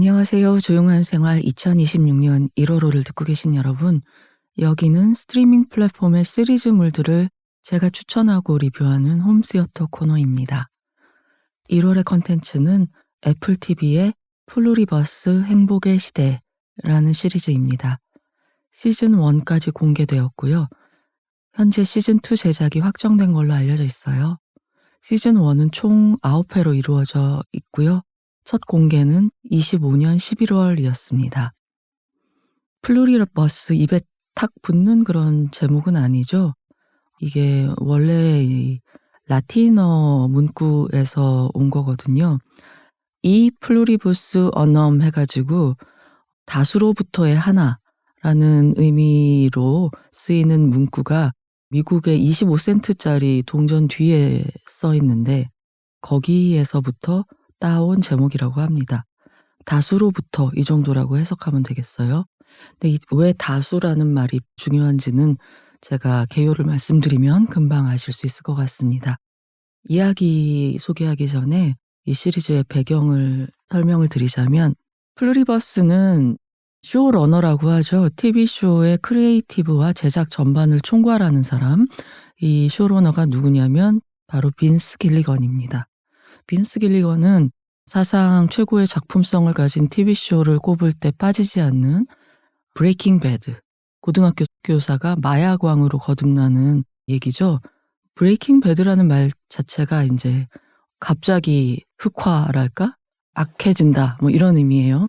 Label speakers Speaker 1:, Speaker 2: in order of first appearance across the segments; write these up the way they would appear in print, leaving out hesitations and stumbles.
Speaker 1: 안녕하세요. 조용한 생활 2026년 1월호를 듣고 계신 여러분. 여기는 스트리밍 플랫폼의 시리즈물들을 제가 추천하고 리뷰하는 홈시어터 코너입니다. 1월의 컨텐츠는 애플 TV의 플루리버스 행복의 시대라는 시리즈입니다. 시즌 1까지 공개되었고요. 현재 시즌 2 제작이 확정된 걸로 알려져 있어요. 시즌 1은 총 9회로 이루어져 있고요. 첫 공개는 25년 11월이었습니다. 플루리버스 입에 탁 붙는 그런 제목은 아니죠. 이게 원래 이 라틴어 문구에서 온 거거든요. 이 플루리부스 어넘 해가지고 다수로부터의 하나라는 의미로 쓰이는 문구가 미국의 25센트짜리 동전 뒤에 써 있는데 거기에서부터 따온 제목이라고 합니다. 다수로부터 이 정도라고 해석하면 되겠어요. 근데 왜 다수라는 말이 중요한지는 제가 개요를 말씀드리면 금방 아실 수 있을 것 같습니다. 이야기 소개하기 전에 이 시리즈의 배경을 설명을 드리자면 플루리버스는 쇼러너라고 하죠. TV쇼의 크리에이티브와 제작 전반을 총괄하는 사람. 이 쇼러너가 누구냐면 바로 빈스 길리건입니다. 빈스 길리건은 사상 최고의 작품성을 가진 TV쇼를 꼽을 때 빠지지 않는 브레이킹 배드, 고등학교 교사가 마약왕으로 거듭나는 얘기죠. 브레이킹 배드라는 말 자체가 이제 갑자기 흑화랄까? 악해진다 뭐 이런 의미예요.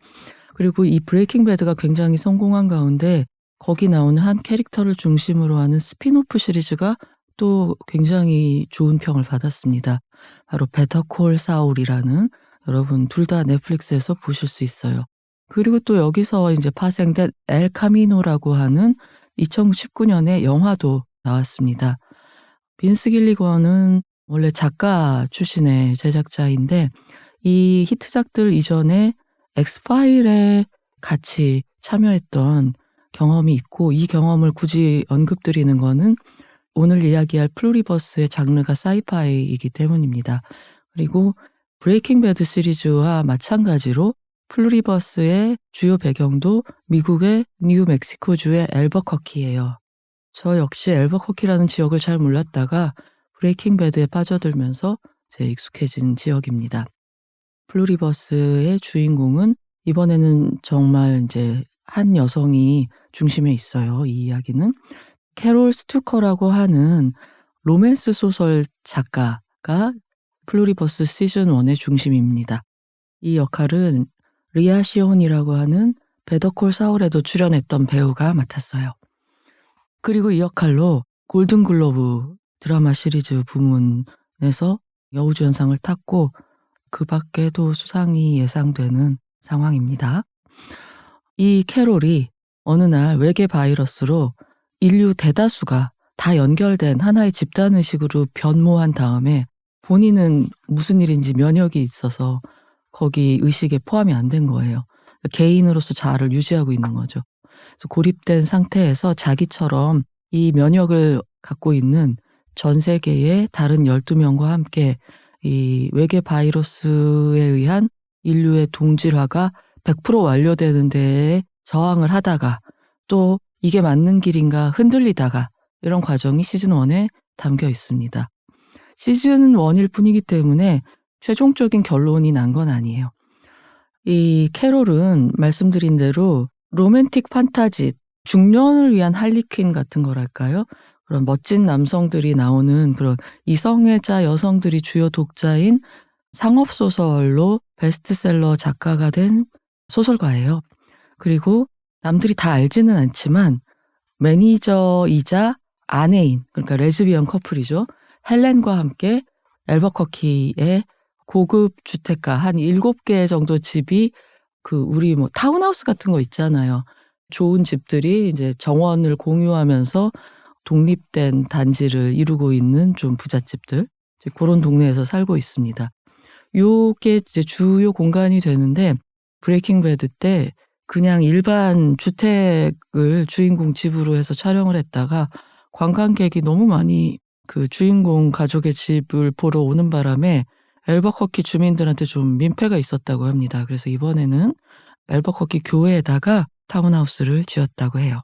Speaker 1: 그리고 이 브레이킹 배드가 굉장히 성공한 가운데 거기 나오는 한 캐릭터를 중심으로 하는 스핀오프 시리즈가 또 굉장히 좋은 평을 받았습니다. 바로 베터 콜 사울이라는, 여러분 둘 다 넷플릭스에서 보실 수 있어요. 그리고 또 여기서 이제 파생된 엘 카미노라고 하는 2019년에 영화도 나왔습니다. 빈스 길리건은 원래 작가 출신의 제작자인데 이 히트작들 이전에 엑스파일에 같이 참여했던 경험이 있고, 이 경험을 굳이 언급드리는 거는 오늘 이야기할 플루리버스의 장르가 사이파이이기 때문입니다. 그리고 브레이킹 배드 시리즈와 마찬가지로 플루리버스의 주요 배경도 미국의 뉴멕시코주의 앨버커키예요. 저 역시 앨버커키라는 지역을 잘 몰랐다가 브레이킹 배드에 빠져들면서 제 익숙해진 지역입니다. 플루리버스의 주인공은 이번에는 정말 이제 한 여성이 중심에 있어요. 이 이야기는 캐롤 스투커라고 하는 로맨스 소설 작가가 플루리버스 시즌 1의 중심입니다. 이 역할은 리아 시온이라고 하는 베더콜 사울에도 출연했던 배우가 맡았어요. 그리고 이 역할로 골든글로브 드라마 시리즈 부문에서 여우주연상을 탔고 그 밖에도 수상이 예상되는 상황입니다. 이 캐롤이 어느 날 외계 바이러스로 인류 대다수가 다 연결된 하나의 집단의식으로 변모한 다음에 본인은 무슨 일인지 면역이 있어서 거기 의식에 포함이 안 된 거예요. 개인으로서 자아를 유지하고 있는 거죠. 그래서 고립된 상태에서 자기처럼 이 면역을 갖고 있는 전 세계의 다른 12명과 함께 이 외계 바이러스에 의한 인류의 동질화가 100% 완료되는 데에 저항을 하다가 또 이게 맞는 길인가 흔들리다가, 이런 과정이 시즌 1에 담겨 있습니다. 시즌 1일 뿐이기 때문에 최종적인 결론이 난 건 아니에요. 이 캐롤은 말씀드린 대로 로맨틱 판타지, 중년을 위한 할리퀸 같은 거랄까요? 그런 멋진 남성들이 나오는 그런 이성애자 여성들이 주요 독자인 상업소설로 베스트셀러 작가가 된 소설가예요. 그리고 남들이 다 알지는 않지만 매니저이자 아내인, 그러니까 레즈비언 커플이죠. 헬렌과 함께 앨버커키의 고급 주택가 한 7개 정도 집이 우리 뭐 타운하우스 같은 거 있잖아요. 좋은 집들이 이제 정원을 공유하면서 독립된 단지를 이루고 있는 좀 부잣집들, 이제 그런 동네에서 살고 있습니다. 요게 이제 주요 공간이 되는데 브레이킹 배드 때 그냥 일반 주택을 주인공 집으로 해서 촬영을 했다가 관광객이 너무 많이 그 주인공 가족의 집을 보러 오는 바람에 엘버커키 주민들한테 좀 민폐가 있었다고 합니다. 그래서 이번에는 엘버커키 교회에다가 타운하우스를 지었다고 해요.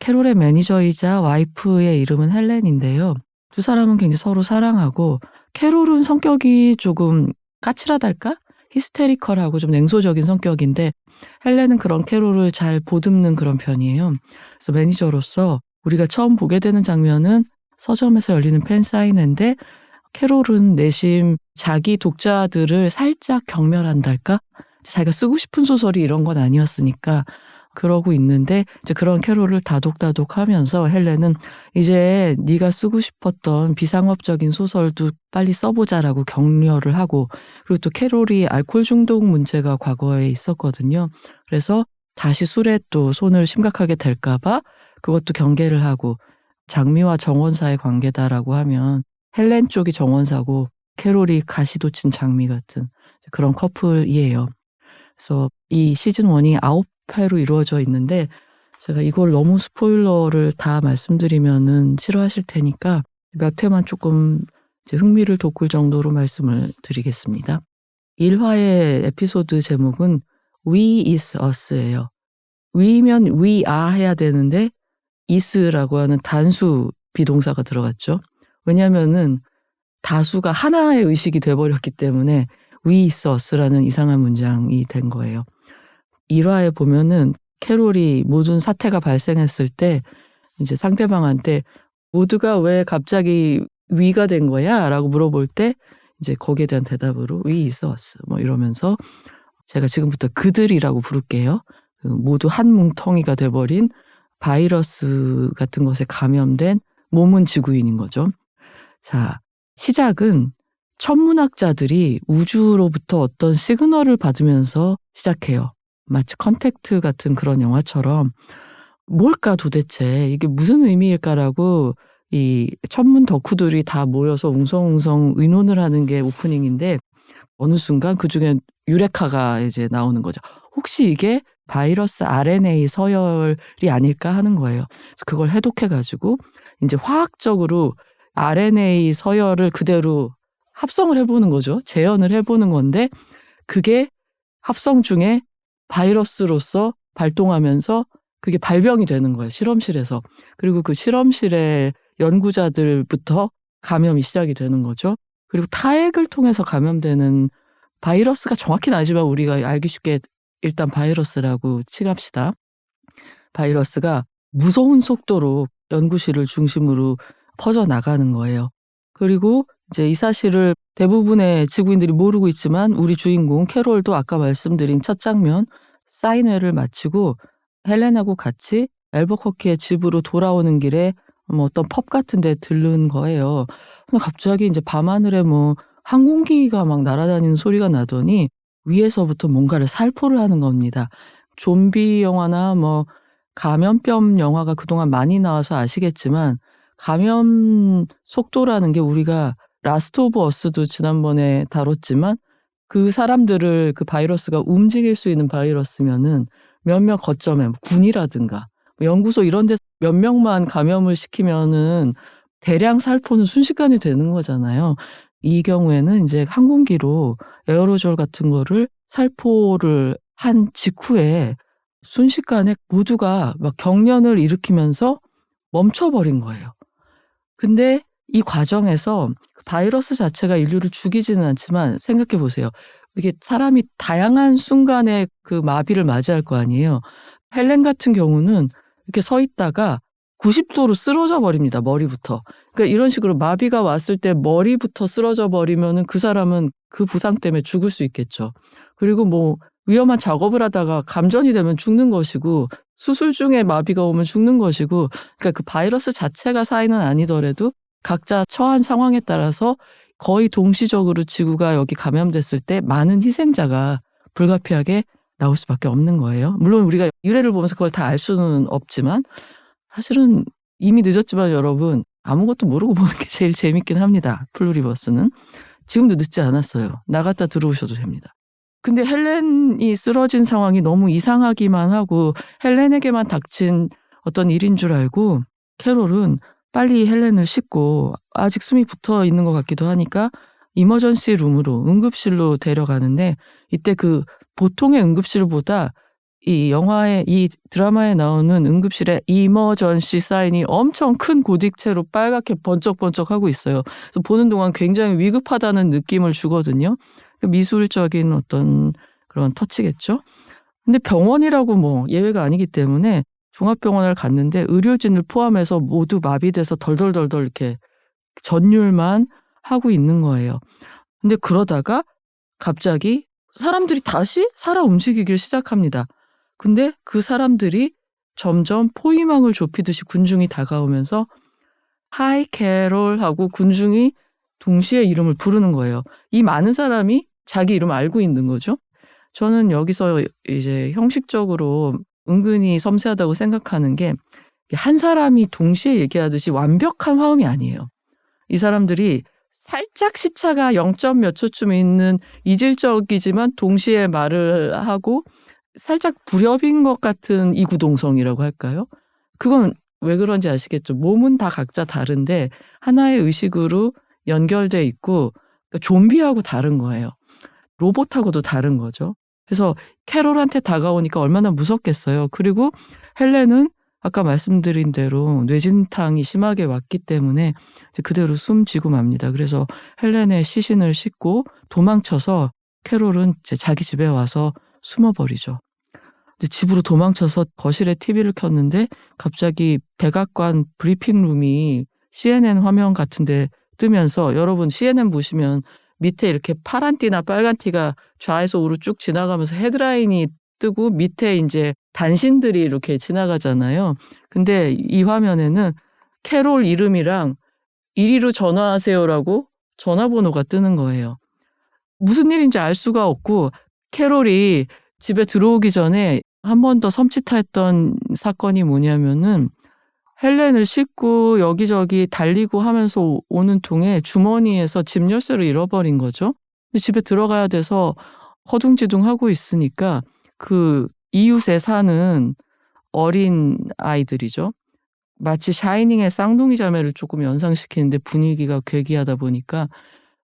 Speaker 1: 캐롤의 매니저이자 와이프의 이름은 헬렌인데요. 두 사람은 굉장히 서로 사랑하고, 캐롤은 성격이 조금 까칠하달까? 히스테리컬하고 좀 냉소적인 성격인데, 헬렌은 그런 캐롤을 잘 보듬는 그런 편이에요. 그래서 매니저로서 우리가 처음 보게 되는 장면은 서점에서 열리는 팬 사인회인데, 캐롤은 내심 자기 독자들을 살짝 경멸한달까? 자기가 쓰고 싶은 소설이 이런 건 아니었으니까 그러고 있는데, 이제 그런 캐롤을 다독다독하면서 헬렌은 이제 네가 쓰고 싶었던 비상업적인 소설도 빨리 써보자라고 격려를 하고, 그리고 또 캐롤이 알코올 중독 문제가 과거에 있었거든요. 그래서 다시 술에 또 손을 심각하게 댈까 봐 그것도 경계를 하고, 장미와 정원사의 관계다라고 하면 헬렌 쪽이 정원사고 캐롤이 가시돋친 장미 같은 그런 커플이에요. 그래서 이 시즌 1이 9회로 이루어져 있는데, 제가 이걸 너무 스포일러를 다 말씀드리면은 싫어하실 테니까 몇 회만 조금 이제 흥미를 돋굴 정도로 말씀을 드리겠습니다. 1화의 에피소드 제목은 We is Us예요. We면 we are 해야 되는데 is라고 하는 단수 비동사가 들어갔죠. 왜냐면은 다수가 하나의 의식이 돼버렸기 때문에 We is Us라는 이상한 문장이 된 거예요. 1화에 보면은 캐롤이 모든 사태가 발생했을 때 이제 상대방한테 모두가 왜 갑자기 위가 된 거야? 라고 물어볼 때 이제 거기에 대한 대답으로 We is us 뭐 이러면서, 제가 지금부터 그들이라고 부를게요. 모두 한 뭉텅이가 돼버린 바이러스 같은 것에 감염된 몸은 지구인인 거죠. 자, 시작은 천문학자들이 우주로부터 어떤 시그널을 받으면서 시작해요. 마치 컨택트 같은 그런 영화처럼 뭘까 도대체 이게 무슨 의미일까라고 이 천문 덕후들이 다 모여서 웅성웅성 의논을 하는 게 오프닝인데, 어느 순간 그중에 유레카가 이제 나오는 거죠. 혹시 이게 바이러스 RNA 서열이 아닐까 하는 거예요. 그래서 그걸 해독해가지고 이제 화학적으로 RNA 서열을 그대로 합성을 해보는 거죠. 재현을 해보는 건데, 그게 합성 중에 바이러스로서 발동하면서 그게 발병이 되는 거예요. 실험실에서. 그리고 그 실험실의 연구자들부터 감염이 시작이 되는 거죠. 그리고 타액을 통해서 감염되는 바이러스가 정확히는 아니지만 우리가 알기 쉽게 일단 바이러스라고 칭합시다. 바이러스가 무서운 속도로 연구실을 중심으로 퍼져나가는 거예요. 그리고 이제 이 사실을 대부분의 지구인들이 모르고 있지만 우리 주인공 캐롤도 아까 말씀드린 첫 장면 사인회를 마치고 헬렌하고 같이 엘버커키의 집으로 돌아오는 길에 뭐 어떤 펍 같은 데 들른 거예요. 근데 갑자기 이제 밤하늘에 뭐 항공기가 막 날아다니는 소리가 나더니 위에서부터 뭔가를 살포를 하는 겁니다. 좀비 영화나 뭐 감염병 영화가 그동안 많이 나와서 아시겠지만, 감염 속도라는 게 우리가 라스트 오브 어스도 지난번에 다뤘지만, 그 사람들을 그 바이러스가 움직일 수 있는 바이러스면은 몇몇 거점에 군이라든가 연구소 이런 데 몇 명만 감염을 시키면은 대량 살포는 순식간에 되는 거잖아요. 이 경우에는 이제 항공기로 에어로졸 같은 거를 살포를 한 직후에 순식간에 모두가 막 경련을 일으키면서 멈춰버린 거예요. 근데 이 과정에서 바이러스 자체가 인류를 죽이지는 않지만 생각해 보세요. 이게 사람이 다양한 순간에 그 마비를 맞이할 거 아니에요. 헬렌 같은 경우는 이렇게 서 있다가 90도로 쓰러져 버립니다. 머리부터. 그러니까 이런 식으로 마비가 왔을 때 머리부터 쓰러져 버리면은 그 사람은 그 부상 때문에 죽을 수 있겠죠. 그리고 뭐 위험한 작업을 하다가 감전이 되면 죽는 것이고, 수술 중에 마비가 오면 죽는 것이고, 그러니까 그 바이러스 자체가 사인은 아니더라도 각자 처한 상황에 따라서 거의 동시적으로 지구가 여기 감염됐을 때 많은 희생자가 불가피하게 나올 수밖에 없는 거예요. 물론 우리가 유래를 보면서 그걸 다 알 수는 없지만, 사실은 이미 늦었지만 여러분 아무것도 모르고 보는 게 제일 재밌긴 합니다. 플루리버스는. 지금도 늦지 않았어요. 나갔다 들어오셔도 됩니다. 근데 헬렌이 쓰러진 상황이 너무 이상하기만 하고 헬렌에게만 닥친 어떤 일인 줄 알고, 캐롤은 빨리 헬렌을 싣고, 아직 숨이 붙어 있는 것 같기도 하니까 이머전시 룸으로 응급실로 데려가는데 이때 그 보통의 응급실보다 이 드라마에 나오는 응급실에 이머전시 사인이 엄청 큰 고딕체로 빨갛게 번쩍번쩍하고 있어요. 그래서 보는 동안 굉장히 위급하다는 느낌을 주거든요. 미술적인 어떤 그런 터치겠죠. 근데 병원이라고 뭐 예외가 아니기 때문에 종합병원을 갔는데 의료진을 포함해서 모두 마비돼서 덜덜덜덜 이렇게 전율만 하고 있는 거예요. 근데 그러다가 갑자기 사람들이 다시 살아 움직이길 시작합니다. 근데 그 사람들이 점점 포위망을 좁히듯이 군중이 다가오면서 하이 캐롤 하고 군중이 동시에 이름을 부르는 거예요. 이 많은 사람이 자기 이름을 알고 있는 거죠. 저는 여기서 이제 형식적으로 은근히 섬세하다고 생각하는 게 한 사람이 동시에 얘기하듯이 완벽한 화음이 아니에요. 이 사람들이 살짝 시차가 0. 몇 초쯤 있는 이질적이지만 동시에 말을 하고 살짝 불협인 것 같은 이구동성이라고 할까요? 그건 왜 그런지 아시겠죠? 몸은 다 각자 다른데 하나의 의식으로 연결돼 있고 그러니까 좀비하고 다른 거예요. 로봇하고도 다른 거죠. 그래서 캐롤한테 다가오니까 얼마나 무섭겠어요. 그리고 헬렌은 아까 말씀드린 대로 뇌진탕이 심하게 왔기 때문에 그대로 숨지고 맙니다. 그래서 헬렌의 시신을 싣고 도망쳐서 캐롤은 이제 자기 집에 와서 숨어버리죠. 집으로 도망쳐서 거실에 TV를 켰는데 갑자기 백악관 브리핑룸이 CNN 화면 같은데 뜨면서 여러분 CNN 보시면 밑에 이렇게 파란 띠나 빨간 띠가 좌에서 우로 쭉 지나가면서 헤드라인이 뜨고 밑에 이제 단신들이 이렇게 지나가잖아요. 근데 이 화면에는 캐롤 이름이랑 이리로 전화하세요라고 전화번호가 뜨는 거예요. 무슨 일인지 알 수가 없고 캐롤이 집에 들어오기 전에 한 번 더 섬찟했던 사건이 뭐냐면은 헬렌을 싣고 여기저기 달리고 하면서 오는 통에 주머니에서 집 열쇠를 잃어버린 거죠. 집에 들어가야 돼서 허둥지둥하고 있으니까 그 이웃에 사는 어린 아이들이죠. 마치 샤이닝의 쌍둥이 자매를 조금 연상시키는데 분위기가 괴기하다 보니까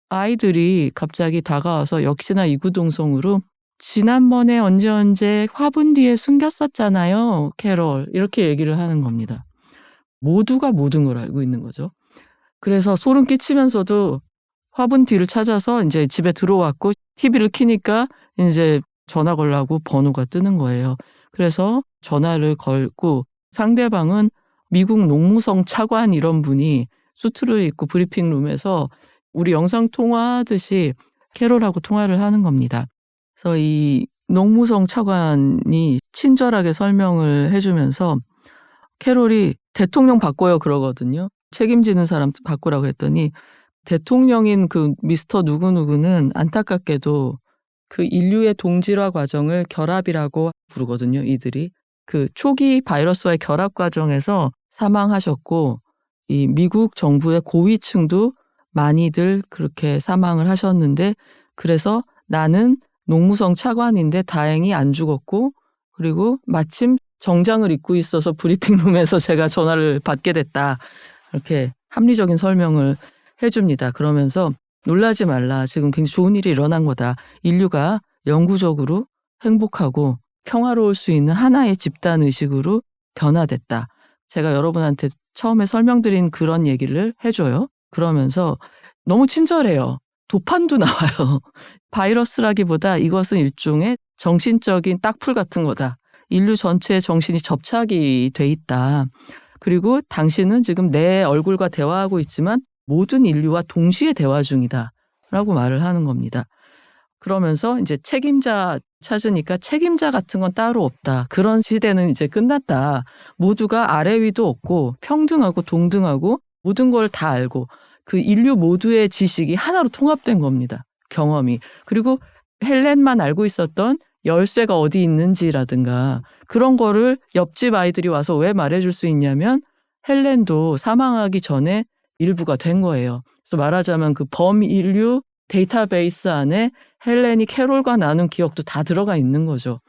Speaker 1: 아이들이 갑자기 다가와서 역시나 이구동성으로 지난번에 언제 화분 뒤에 숨겼었잖아요, 캐롤. 이렇게 얘기를 하는 겁니다. 모두가 모든 걸 알고 있는 거죠. 그래서 소름 끼치면서도 화분 뒤를 찾아서 이제 집에 들어왔고 TV를 켜니까 이제 전화 걸라고 번호가 뜨는 거예요. 그래서 전화를 걸고 상대방은 미국 농무성 차관 이런 분이 수트를 입고 브리핑룸에서 우리 영상 통화하듯이 캐롤하고 통화를 하는 겁니다. 그래서 이 농무성 차관이 친절하게 설명을 해주면서 캐롤이 대통령 바꿔요 그러거든요. 책임지는 사람 바꾸라고 했더니 대통령인 그 미스터 누구누구는 안타깝게도 그 인류의 동질화 과정을 결합이라고 부르거든요. 이들이. 그 초기 바이러스와의 결합 과정에서 사망하셨고 이 미국 정부의 고위층도 많이들 그렇게 사망을 하셨는데 그래서 나는 농무성 차관인데 다행히 안 죽었고 그리고 마침 정장을 입고 있어서 브리핑룸에서 제가 전화를 받게 됐다. 이렇게 합리적인 설명을 해줍니다. 그러면서 놀라지 말라. 지금 굉장히 좋은 일이 일어난 거다. 인류가 영구적으로 행복하고 평화로울 수 있는 하나의 집단 의식으로 변화됐다. 제가 여러분한테 처음에 설명드린 그런 얘기를 해줘요. 그러면서 너무 친절해요. 도판도 나와요. 바이러스라기보다 이것은 일종의 정신적인 딱풀 같은 거다. 인류 전체의 정신이 접착이 돼 있다. 그리고 당신은 지금 내 얼굴과 대화하고 있지만 모든 인류와 동시에 대화 중이다. 라고 말을 하는 겁니다. 그러면서 이제 책임자 찾으니까 책임자 같은 건 따로 없다. 그런 시대는 이제 끝났다. 모두가 아래 위도 없고 평등하고 동등하고 모든 걸 다 알고 그 인류 모두의 지식이 하나로 통합된 겁니다. 경험이. 그리고 헬렌만 알고 있었던 열쇠가 어디 있는지라든가 그런 거를 옆집 아이들이 와서 왜 말해줄 수 있냐면 헬렌도 사망하기 전에 일부가 된 거예요. 그래서 말하자면 그 범인류 데이터베이스 안에 헬렌이 캐롤과 나눈 기억도 다 들어가 있는 거죠.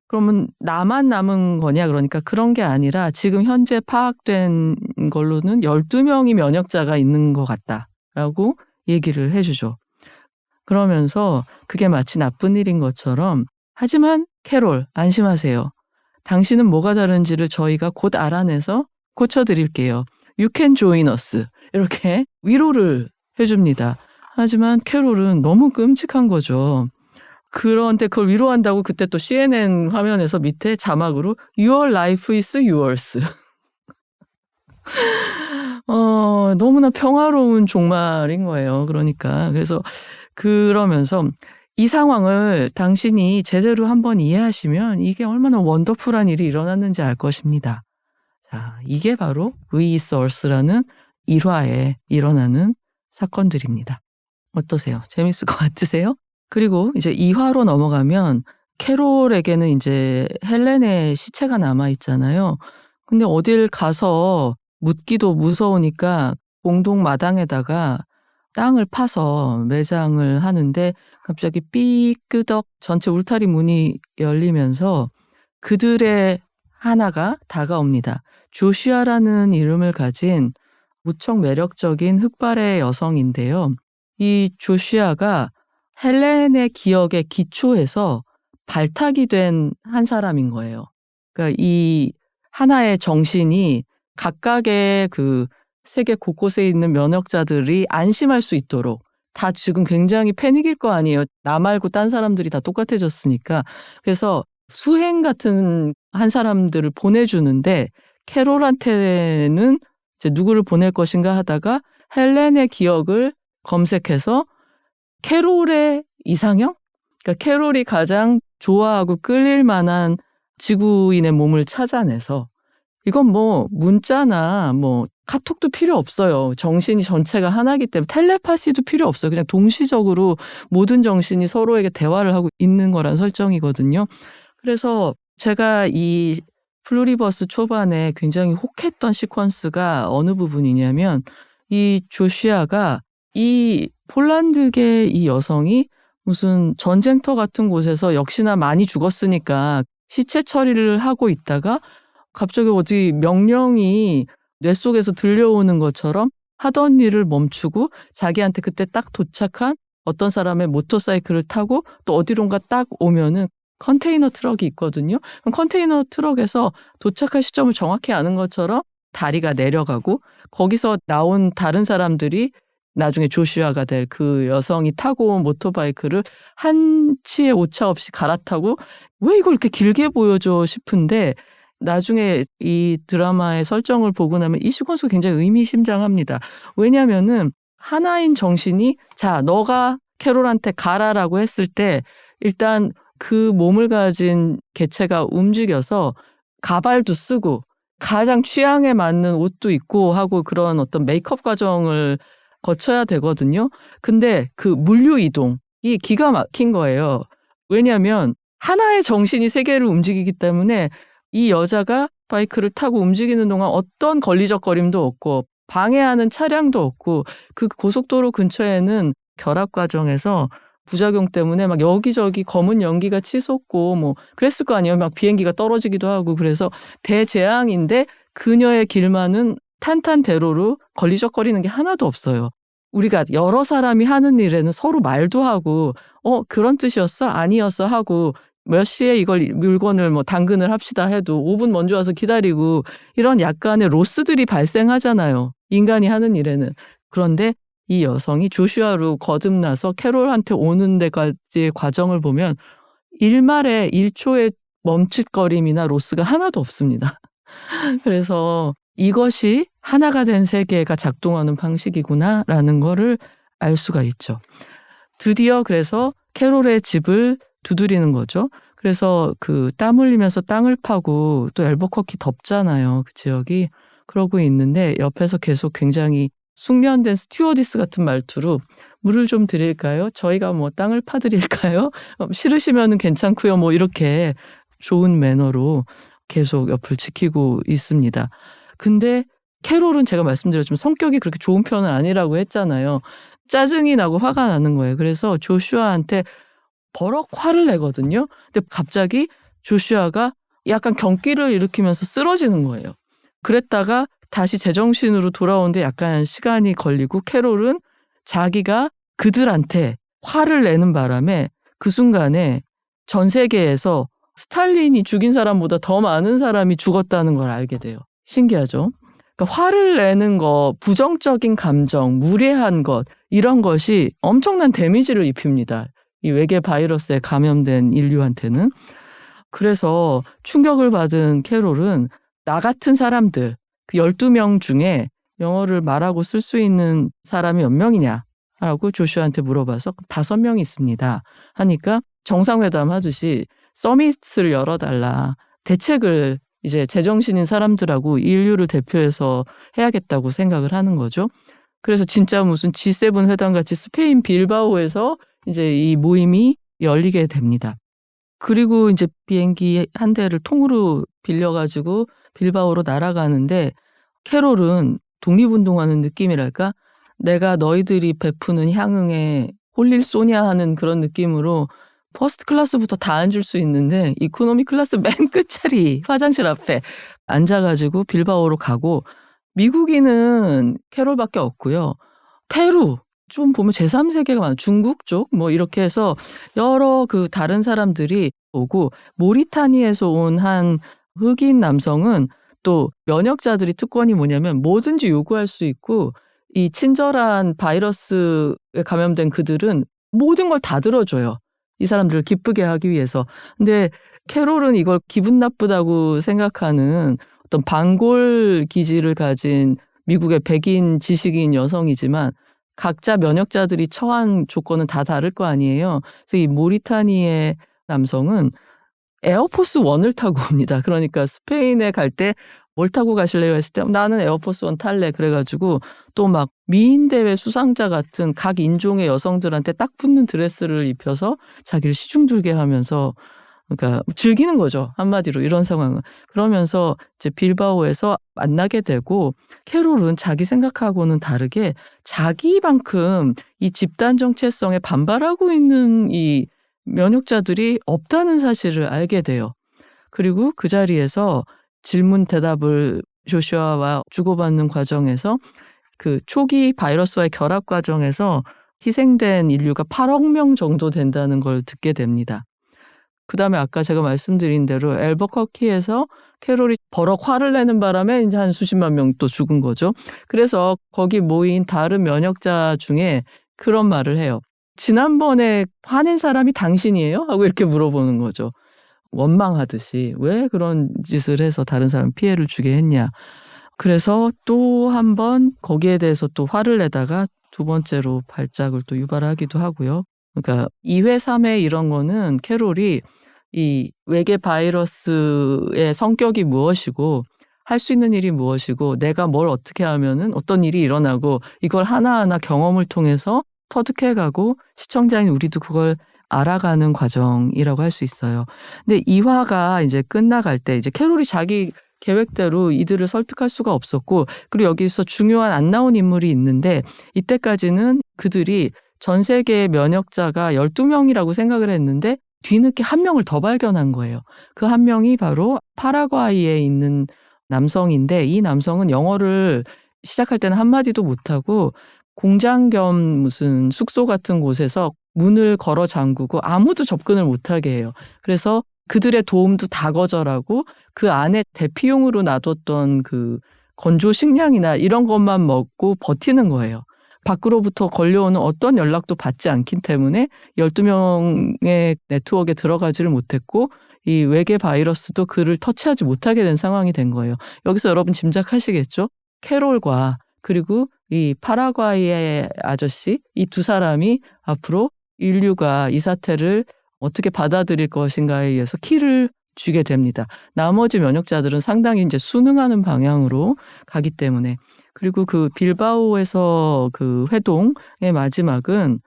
Speaker 1: 그러면 나만 남은 거냐? 그러니까 그런 게 아니라 지금 현재 파악된 걸로는 12명이 면역자가 있는 것 같다라고 얘기를 해주죠. 그러면서 그게 마치 나쁜 일인 것처럼 하지만 캐롤 안심하세요. 당신은 뭐가 다른지를 저희가 곧 알아내서 고쳐드릴게요. You can join us. 이렇게 위로를 해줍니다. 하지만 캐롤은 너무 끔찍한 거죠. 그런데 그걸 위로한다고 그때 또 CNN 화면에서 밑에 자막으로 Your life is yours. 너무나 평화로운 종말인 거예요. 그러니까. 그러면서 이 상황을 당신이 제대로 한번 이해하시면 이게 얼마나 원더풀한 일이 일어났는지 알 것입니다. 자, 이게 바로 We is Us라는 일화에 일어나는 사건들입니다. 어떠세요? 재밌을 것 같으세요? 그리고 이제 2화로 넘어가면 캐롤에게는 이제 헬렌의 시체가 남아 있잖아요. 근데 어딜 가서 묻기도 무서우니까 공동 마당에다가 땅을 파서 매장을 하는데 갑자기 삐끄덕 전체 울타리 문이 열리면서 그들의 하나가 다가옵니다. 조슈아라는 이름을 가진 무척 매력적인 흑발의 여성인데요. 이 조슈아가 헬렌의 기억에 기초해서 발탁이 된 한 사람인 거예요. 그러니까 이 하나의 정신이 각각의 그 세계 곳곳에 있는 면역자들이 안심할 수 있도록 다 지금 굉장히 패닉일 거 아니에요. 나 말고 딴 사람들이 다 똑같아졌으니까. 그래서 수행 같은 한 사람들을 보내주는데 캐롤한테는 이제 누구를 보낼 것인가 하다가 헬렌의 기억을 검색해서 캐롤의 이상형? 그러니까 캐롤이 가장 좋아하고 끌릴 만한 지구인의 몸을 찾아내서 이건 뭐 문자나 뭐 카톡도 필요 없어요. 정신이 전체가 하나이기 때문에 텔레파시도 필요 없어요. 그냥 동시적으로 모든 정신이 서로에게 대화를 하고 있는 거란 설정이거든요. 그래서 제가 이 플루리버스 초반에 굉장히 혹했던 시퀀스가 어느 부분이냐면 이 조슈아가 이 폴란드계 이 여성이 무슨 전쟁터 같은 곳에서 역시나 많이 죽었으니까 시체 처리를 하고 있다가 갑자기 어디 명령이 뇌 속에서 들려오는 것처럼 하던 일을 멈추고 자기한테 그때 딱 도착한 어떤 사람의 모터사이클을 타고 또 어디론가 딱 오면은 컨테이너 트럭이 있거든요. 그럼 컨테이너 트럭에서 도착할 시점을 정확히 아는 것처럼 다리가 내려가고 거기서 나온 다른 사람들이 나중에 조슈아가 될 그 여성이 타고 온 모터바이크를 한치의 오차 없이 갈아타고 왜 이걸 이렇게 길게 보여줘 싶은데 나중에 이 드라마의 설정을 보고 나면 이 시퀀스가 굉장히 의미심장합니다. 왜냐면은 하나인 정신이 자 너가 캐롤한테 가라라고 했을 때 일단 그 몸을 가진 개체가 움직여서 가발도 쓰고 가장 취향에 맞는 옷도 입고 하고 그런 어떤 메이크업 과정을 거쳐야 되거든요. 근데 그 물류 이동이 기가 막힌 거예요. 왜냐하면 하나의 정신이 세계를 움직이기 때문에 이 여자가 바이크를 타고 움직이는 동안 어떤 걸리적거림도 없고 방해하는 차량도 없고 그 고속도로 근처에는 결합 과정에서 부작용 때문에 막 여기저기 검은 연기가 치솟고 뭐 그랬을 거 아니에요. 막 비행기가 떨어지기도 하고 그래서 대재앙인데 그녀의 길만은 탄탄대로로 걸리적거리는 게 하나도 없어요. 우리가 여러 사람이 하는 일에는 서로 말도 하고 그런 뜻이었어? 아니었어? 하고 몇 시에 이걸 물건을 뭐 당근을 합시다 해도 5분 먼저 와서 기다리고 이런 약간의 로스들이 발생하잖아요. 인간이 하는 일에는. 그런데 이 여성이 조슈아로 거듭나서 캐롤한테 오는 데까지의 과정을 보면 일말에 1초의 멈칫거림이나 로스가 하나도 없습니다. 그래서 이것이 하나가 된 세계가 작동하는 방식이구나라는 거를 알 수가 있죠. 드디어 그래서 캐롤의 집을 두드리는 거죠. 그래서 그 땀 흘리면서 땅을 파고 또 앨버커키 덥잖아요. 그 지역이. 그러고 있는데 옆에서 계속 굉장히 숙련된 스튜어디스 같은 말투로 물을 좀 드릴까요? 저희가 뭐 땅을 파드릴까요? 싫으시면은 괜찮고요. 뭐 이렇게 좋은 매너로 계속 옆을 지키고 있습니다. 근데 캐롤은 제가 말씀드렸지만 성격이 그렇게 좋은 편은 아니라고 했잖아요. 짜증이 나고 화가 나는 거예요. 그래서 조슈아한테 버럭 화를 내거든요. 근데 갑자기 조슈아가 약간 경기를 일으키면서 쓰러지는 거예요. 그랬다가 다시 제정신으로 돌아오는데 약간 시간이 걸리고 캐롤은 자기가 그들한테 화를 내는 바람에 그 순간에 전 세계에서 스탈린이 죽인 사람보다 더 많은 사람이 죽었다는 걸 알게 돼요. 신기하죠? 그러니까 화를 내는 거, 부정적인 감정, 무례한 것 이런 것이 엄청난 데미지를 입힙니다. 이 외계 바이러스에 감염된 인류한테는. 그래서 충격을 받은 캐롤은 나 같은 사람들, 그 12명 중에 영어를 말하고 쓸 수 있는 사람이 몇 명이냐? 라고 조슈아한테 물어봐서 5명이 있습니다. 하니까 정상회담 하듯이 서밋을 열어달라. 대책을 이제 제정신인 사람들하고 인류를 대표해서 해야겠다고 생각을 하는 거죠. 그래서 진짜 무슨 G7 회담 같이 스페인 빌바오에서 이제 이 모임이 열리게 됩니다. 그리고 이제 비행기 한 대를 통으로 빌려가지고 빌바오로 날아가는데 캐롤은 독립운동하는 느낌이랄까? 내가 너희들이 베푸는 향응에 홀릴 쏘냐 하는 그런 느낌으로 퍼스트 클래스부터 다 앉을 수 있는데 이코노미 클래스 맨 끝자리 화장실 앞에 앉아가지고 빌바오로 가고 미국인은 캐롤밖에 없고요. 페루 좀 보면 제3세계가 많아요. 중국 쪽 뭐 이렇게 해서 여러 그 다른 사람들이 오고 모리타니에서 온 한 흑인 남성은 또 면역자들이 특권이 뭐냐면 뭐든지 요구할 수 있고 이 친절한 바이러스에 감염된 그들은 모든 걸 다 들어줘요. 이 사람들을 기쁘게 하기 위해서. 근데 캐롤은 이걸 기분 나쁘다고 생각하는 어떤 반골 기질을 가진 미국의 백인 지식인 여성이지만 각자 면역자들이 처한 조건은 다 다를 거 아니에요. 그래서 이 모리타니의 남성은 에어포스 1을 타고 옵니다. 그러니까 스페인에 갈 때 뭘 타고 가실래요? 했을 때 나는 에어포스 1 탈래. 그래가지고 또 막 미인대회 수상자 같은 각 인종의 여성들한테 딱 붙는 드레스를 입혀서 자기를 시중들게 하면서 그러니까 즐기는 거죠. 한마디로 이런 상황은. 그러면서 이제 빌바오에서 만나게 되고 캐롤은 자기 생각하고는 다르게 자기만큼 이 집단 정체성에 반발하고 있는 이 면역자들이 없다는 사실을 알게 돼요. 그리고 그 자리에서 질문 대답을 조슈아와 주고받는 과정에서 그 초기 바이러스와의 결합 과정에서 희생된 인류가 8억 명 정도 된다는 걸 듣게 됩니다. 그 다음에 아까 제가 말씀드린 대로 엘버커키에서 캐롤이 버럭 화를 내는 바람에 이제 한 수십만 명 또 죽은 거죠. 그래서 거기 모인 다른 면역자 중에 그런 말을 해요. 지난번에 화낸 사람이 당신이에요? 하고 이렇게 물어보는 거죠. 원망하듯이 왜 그런 짓을 해서 다른 사람 피해를 주게 했냐. 그래서 또 한 번 거기에 대해서 또 화를 내다가 두 번째로 발작을 또 유발하기도 하고요. 그러니까 2회, 3회 이런 거는 캐롤이 이 외계 바이러스의 성격이 무엇이고 할 수 있는 일이 무엇이고 내가 뭘 어떻게 하면은 어떤 일이 일어나고 이걸 하나하나 경험을 통해서 터득해가고 시청자인 우리도 그걸 알아가는 과정이라고 할 수 있어요. 근데 2화가 이제 끝나갈 때 이제 캐롤이 자기 계획대로 이들을 설득할 수가 없었고 그리고 여기서 중요한 안 나온 인물이 있는데 이때까지는 그들이 전 세계의 면역자가 12명이라고 생각을 했는데 뒤늦게 한 명을 더 발견한 거예요. 그 한 명이 바로 파라과이에 있는 남성인데 이 남성은 영어를 시작할 때는 한마디도 못하고 공장 겸 무슨 숙소 같은 곳에서 문을 걸어 잠그고 아무도 접근을 못하게 해요. 그래서 그들의 도움도 다 거절하고 그 안에 대피용으로 놔뒀던 그 건조 식량이나 이런 것만 먹고 버티는 거예요. 밖으로부터 걸려오는 어떤 연락도 받지 않기 때문에 12명의 네트워크에 들어가지를 못했고 이 외계 바이러스도 그를 터치하지 못하게 된 상황이 된 거예요. 여기서 여러분 짐작하시겠죠? 캐롤과 그리고 이 파라과이의 아저씨 이 두 사람이 앞으로 인류가 이 사태를 어떻게 받아들일 것인가에 의해서 키를 쥐게 됩니다. 나머지 면역자들은 상당히 이제 순응하는 방향으로 가기 때문에 그리고 그 빌바오에서 그 회동의 마지막은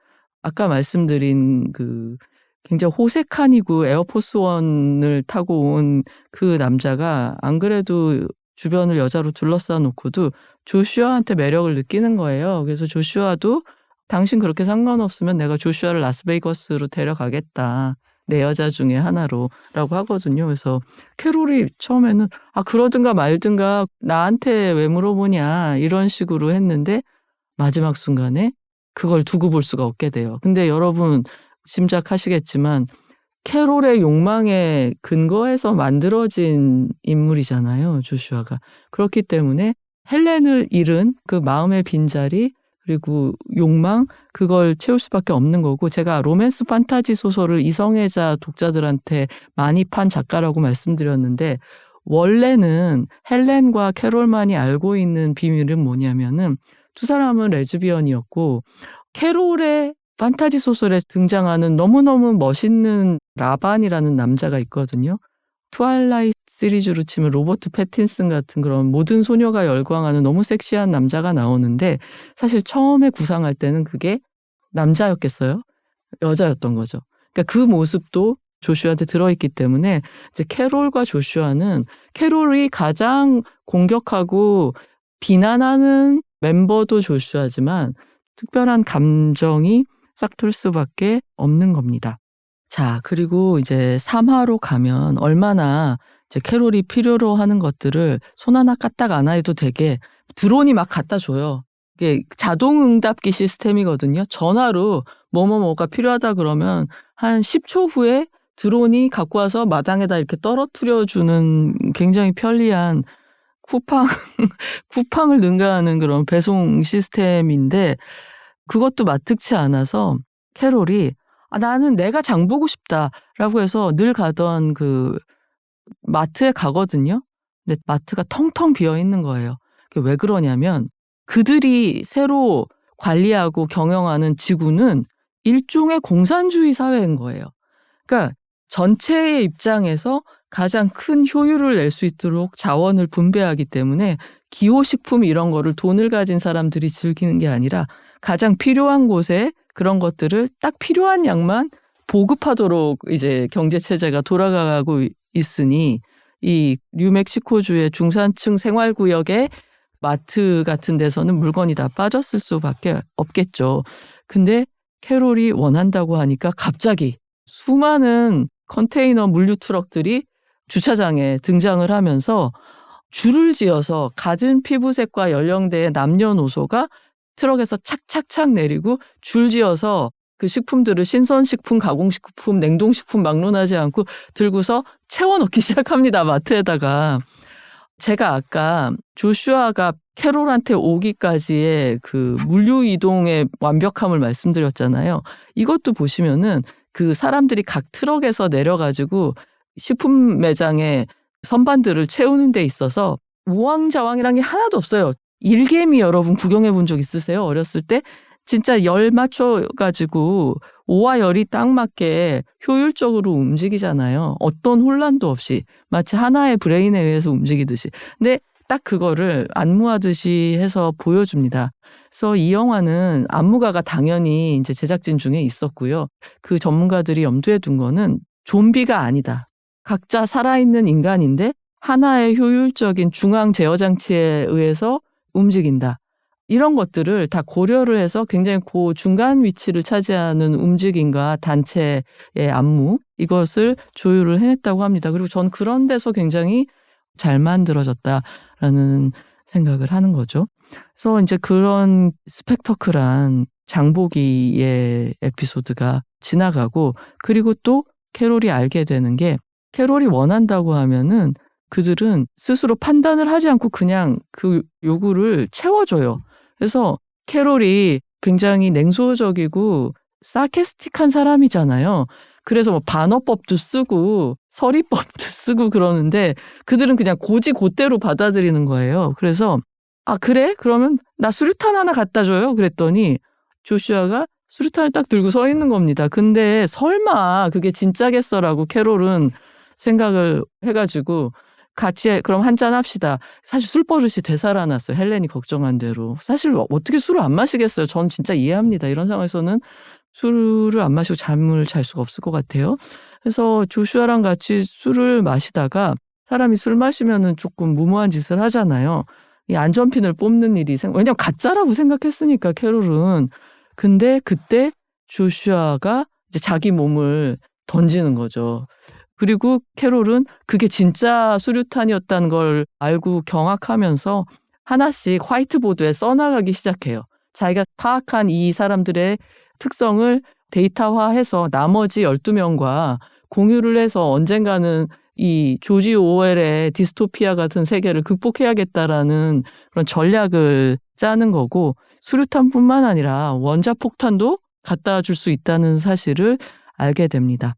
Speaker 1: 아까 말씀드린 그 굉장히 호색한이고 에어포스 1을 타고 온 그 남자가 안 그래도 주변을 여자로 둘러싸 놓고도 조슈아한테 매력을 느끼는 거예요. 그래서 조슈아도 당신 그렇게 상관없으면 내가 조슈아를 라스베이거스로 데려가겠다. 내 여자 중에 하나로 라고 하거든요. 그래서 캐롤이 처음에는 그러든가 말든가 나한테 왜 물어보냐 이런 식으로 했는데 마지막 순간에 그걸 두고 볼 수가 없게 돼요. 근데 여러분 짐작하시겠지만 캐롤의 욕망에 근거해서 만들어진 인물이잖아요, 조슈아가. 그렇기 때문에 헬렌을 잃은 그 마음의 빈자리 그리고 욕망 그걸 채울 수밖에 없는 거고, 제가 로맨스 판타지 소설을 이성애자 독자들한테 많이 판 작가라고 말씀드렸는데, 원래는 헬렌과 캐롤만이 알고 있는 비밀은 뭐냐면은 두 사람은 레즈비언이었고, 캐롤의 판타지 소설에 등장하는 너무너무 멋있는 라반이라는 남자가 있거든요. 트와일라이트 시리즈로 치면 로버트 패틴슨 같은 그런 모든 소녀가 열광하는 너무 섹시한 남자가 나오는데, 사실 처음에 구상할 때는 그게 남자였겠어요? 여자였던 거죠. 그러니까 그 모습도 조슈아한테 들어있기 때문에 이제 캐롤과 조슈아는, 캐롤이 가장 공격하고 비난하는 멤버도 조슈아지만 특별한 감정이 싹틀 수밖에 없는 겁니다. 자, 그리고 이제 3화로 가면 얼마나 이제 캐롤이 필요로 하는 것들을 손 하나 까딱 안 해도 되게 드론이 막 갖다 줘요. 이게 자동 응답기 시스템이거든요. 전화로 뭐뭐뭐가 필요하다 그러면 한 10초 후에 드론이 갖고 와서 마당에다 이렇게 떨어뜨려 주는 굉장히 편리한 쿠팡을 능가하는 그런 배송 시스템인데, 그것도 마뜩치 않아서 캐롤이 나는 내가 장 보고 싶다라고 해서 늘 가던 그 마트에 가거든요. 근데 마트가 텅텅 비어 있는 거예요. 그게 왜 그러냐면 그들이 새로 관리하고 경영하는 지구는 일종의 공산주의 사회인 거예요. 그러니까 전체의 입장에서 가장 큰 효율을 낼 수 있도록 자원을 분배하기 때문에 기호식품 이런 거를 돈을 가진 사람들이 즐기는 게 아니라 가장 필요한 곳에 그런 것들을 딱 필요한 양만 보급하도록 이제 경제 체제가 돌아가고 있으니, 이 뉴멕시코주의 중산층 생활구역의 마트 같은 데서는 물건이 다 빠졌을 수밖에 없겠죠. 근데 캐롤이 원한다고 하니까 갑자기 수많은 컨테이너 물류 트럭들이 주차장에 등장을 하면서 줄을 지어서 갖은 피부색과 연령대의 남녀노소가 트럭에서 착착착 내리고 줄 지어서 그 식품들을 신선식품, 가공식품, 냉동식품 막론하지 않고 들고서 채워넣기 시작합니다, 마트에다가. 제가 아까 조슈아가 캐롤한테 오기까지의 그 물류 이동의 완벽함을 말씀드렸잖아요. 이것도 보시면은 그 사람들이 각 트럭에서 내려가지고 식품 매장에 선반들을 채우는 데 있어서 우왕좌왕이란 게 하나도 없어요. 일개미 여러분 구경해 본 적 있으세요? 어렸을 때? 진짜 열 맞춰가지고 오와 열이 딱 맞게 효율적으로 움직이잖아요. 어떤 혼란도 없이 마치 하나의 브레인에 의해서 움직이듯이. 근데 딱 그거를 안무하듯이 해서 보여줍니다. 그래서 이 영화는 안무가가 당연히 이제 제작진 중에 있었고요. 그 전문가들이 염두에 둔 거는 좀비가 아니다. 각자 살아있는 인간인데 하나의 효율적인 중앙 제어 장치에 의해서 움직인다. 이런 것들을 다 고려를 해서 굉장히 그 중간 위치를 차지하는 움직임과 단체의 안무, 이것을 조율을 해냈다고 합니다. 그리고 전 그런 데서 굉장히 잘 만들어졌다라는 생각을 하는 거죠. 그래서 이제 그런 스펙터클한 장보기의 에피소드가 지나가고, 그리고 또 캐롤이 알게 되는 게, 캐롤이 원한다고 하면은 그들은 스스로 판단을 하지 않고 그냥 그 요구를 채워줘요. 그래서 캐롤이 굉장히 냉소적이고 사케스틱한 사람이잖아요. 그래서 뭐 반어법도 쓰고 서리법도 쓰고 그러는데 그들은 그냥 고지고대로 받아들이는 거예요. 그래서 그래? 그러면 나 수류탄 하나 갖다 줘요. 그랬더니 조슈아가 수류탄을 딱 들고 서 있는 겁니다. 근데 설마 그게 진짜겠어라고 캐롤은 생각을 해가지고 같이 그럼 한잔 합시다. 사실 술버릇이 되살아났어요. 헬렌이 걱정한 대로. 사실 어떻게 술을 안 마시겠어요. 전 진짜 이해합니다. 이런 상황에서는 술을 안 마시고 잠을 잘 수가 없을 것 같아요. 그래서 조슈아랑 같이 술을 마시다가, 사람이 술 마시면은 조금 무모한 짓을 하잖아요. 이 안전핀을 뽑는 일이 왜냐면 가짜라고 생각했으니까 캐롤은. 근데 그때 조슈아가 이제 자기 몸을 던지는 거죠. 그리고 캐롤은 그게 진짜 수류탄이었다는 걸 알고 경악하면서 하나씩 화이트보드에 써나가기 시작해요. 자기가 파악한 이 사람들의 특성을 데이터화해서 나머지 12명과 공유를 해서 언젠가는 이 조지 오웰의 디스토피아 같은 세계를 극복해야겠다라는 그런 전략을 짜는 거고, 수류탄뿐만 아니라 원자폭탄도 갖다 줄 수 있다는 사실을 알게 됩니다.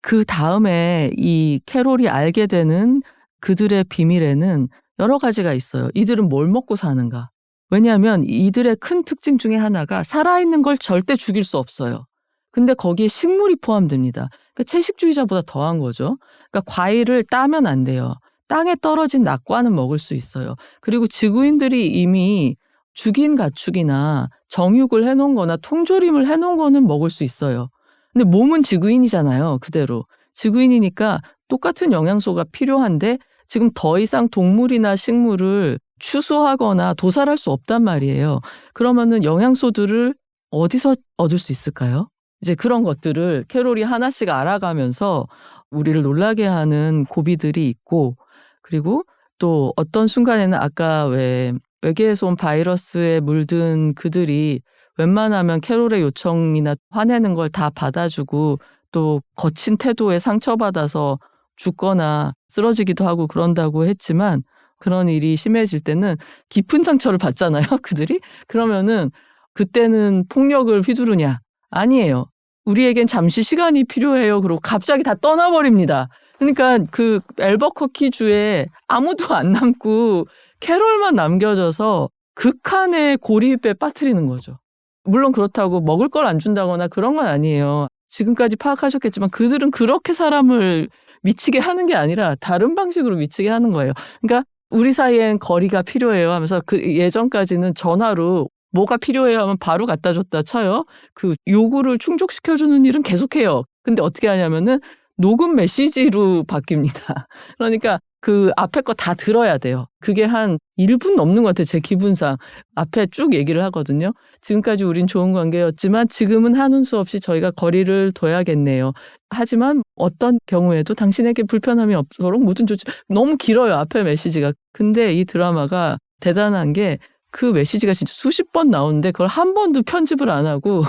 Speaker 1: 그 다음에 이 캐롤이 알게 되는 그들의 비밀에는 여러 가지가 있어요. 이들은 뭘 먹고 사는가. 왜냐하면 이들의 큰 특징 중에 하나가 살아있는 걸 절대 죽일 수 없어요. 근데 거기에 식물이 포함됩니다. 그러니까 채식주의자보다 더한 거죠. 그러니까 과일을 따면 안 돼요. 땅에 떨어진 낙과는 먹을 수 있어요. 그리고 지구인들이 이미 죽인 가축이나 정육을 해놓은 거나 통조림을 해놓은 거는 먹을 수 있어요. 근데 몸은 지구인이잖아요. 그대로. 지구인이니까 똑같은 영양소가 필요한데 지금 더 이상 동물이나 식물을 추수하거나 도살할 수 없단 말이에요. 그러면은 영양소들을 어디서 얻을 수 있을까요? 이제 그런 것들을 캐롤이 하나씩 알아가면서 우리를 놀라게 하는 고비들이 있고, 그리고 또 어떤 순간에는 아까 왜 외계에서 온 바이러스에 물든 그들이 웬만하면 캐롤의 요청이나 화내는 걸 다 받아주고 또 거친 태도에 상처받아서 죽거나 쓰러지기도 하고 그런다고 했지만, 그런 일이 심해질 때는 깊은 상처를 받잖아요, 그들이. 그러면은 그때는 폭력을 휘두르냐? 아니에요. 우리에겐 잠시 시간이 필요해요. 그리고 갑자기 다 떠나버립니다. 그러니까 그 앨버커키 주에 아무도 안 남고 캐롤만 남겨져서 극한의 고립에 빠뜨리는 거죠. 물론 그렇다고 먹을 걸 안 준다거나 그런 건 아니에요. 지금까지 파악하셨겠지만 그들은 그렇게 사람을 미치게 하는 게 아니라 다른 방식으로 미치게 하는 거예요. 그러니까 우리 사이엔 거리가 필요해요 하면서 그 예전까지는 전화로 뭐가 필요해요 하면 바로 갖다 줬다 쳐요. 그 요구를 충족시켜주는 일은 계속해요. 근데 어떻게 하냐면은 녹음 메시지로 바뀝니다. 그러니까 그 앞에 거 다 들어야 돼요. 그게 한 1분 넘는 것 같아요. 제 기분상. 앞에 쭉 얘기를 하거든요. 지금까지 우린 좋은 관계였지만 지금은 한운 수 없이 저희가 거리를 둬야겠네요. 하지만 어떤 경우에도 당신에게 불편함이 없도록 모든 조치. 너무 길어요, 앞에 메시지가. 근데 이 드라마가 대단한 게 그 메시지가 진짜 수십 번 나오는데 그걸 한 번도 편집을 안 하고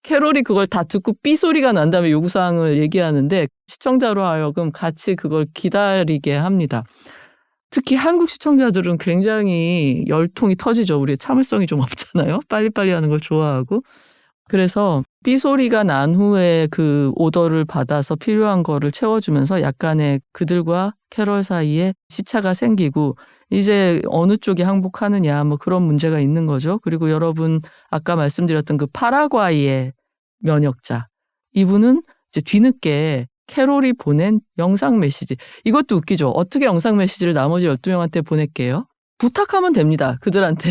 Speaker 1: 캐롤이 그걸 다 듣고 삐 소리가 난 다음에 요구사항을 얘기하는데 시청자로 하여금 같이 그걸 기다리게 합니다. 특히 한국 시청자들은 굉장히 열통이 터지죠. 우리 참을성이 좀 없잖아요. 빨리빨리 하는 걸 좋아하고. 그래서 삐 소리가 난 후에 그 오더를 받아서 필요한 거를 채워주면서 약간의 그들과 캐롤 사이에 시차가 생기고, 이제 어느 쪽이 항복하느냐 뭐 그런 문제가 있는 거죠. 그리고 여러분 아까 말씀드렸던 그 파라과이의 면역자, 이분은 이제 뒤늦게 캐롤이 보낸 영상 메시지. 이것도 웃기죠. 어떻게 영상 메시지를 나머지 12명한테 보낼게요? 부탁하면 됩니다. 그들한테.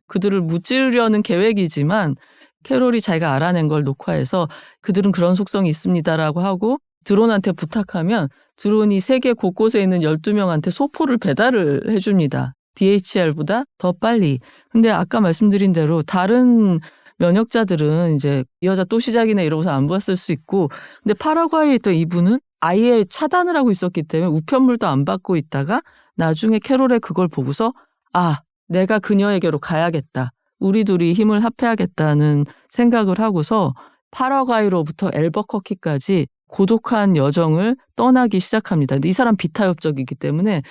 Speaker 1: 그들을 무찌르려는 계획이지만 캐롤이 자기가 알아낸 걸 녹화해서 그들은 그런 속성이 있습니다라고 하고 드론한테 부탁하면 드론이 세계 곳곳에 있는 12명한테 소포를 배달을 해줍니다. DHL보다 더 빨리. 근데 아까 말씀드린 대로 다른 면역자들은 이제 이 여자 또 시작이네 이러고서 안 봤을 수 있고, 근데 파라과이에 있던 이분은 아예 차단을 하고 있었기 때문에 우편물도 안 받고 있다가 나중에 캐롤의 그걸 보고서 아, 내가 그녀에게로 가야겠다. 우리 둘이 힘을 합해야겠다는 생각을 하고서 파라과이로부터 앨버커키까지 고독한 여정을 떠나기 시작합니다. 근데 이 사람 비타협적이기 때문에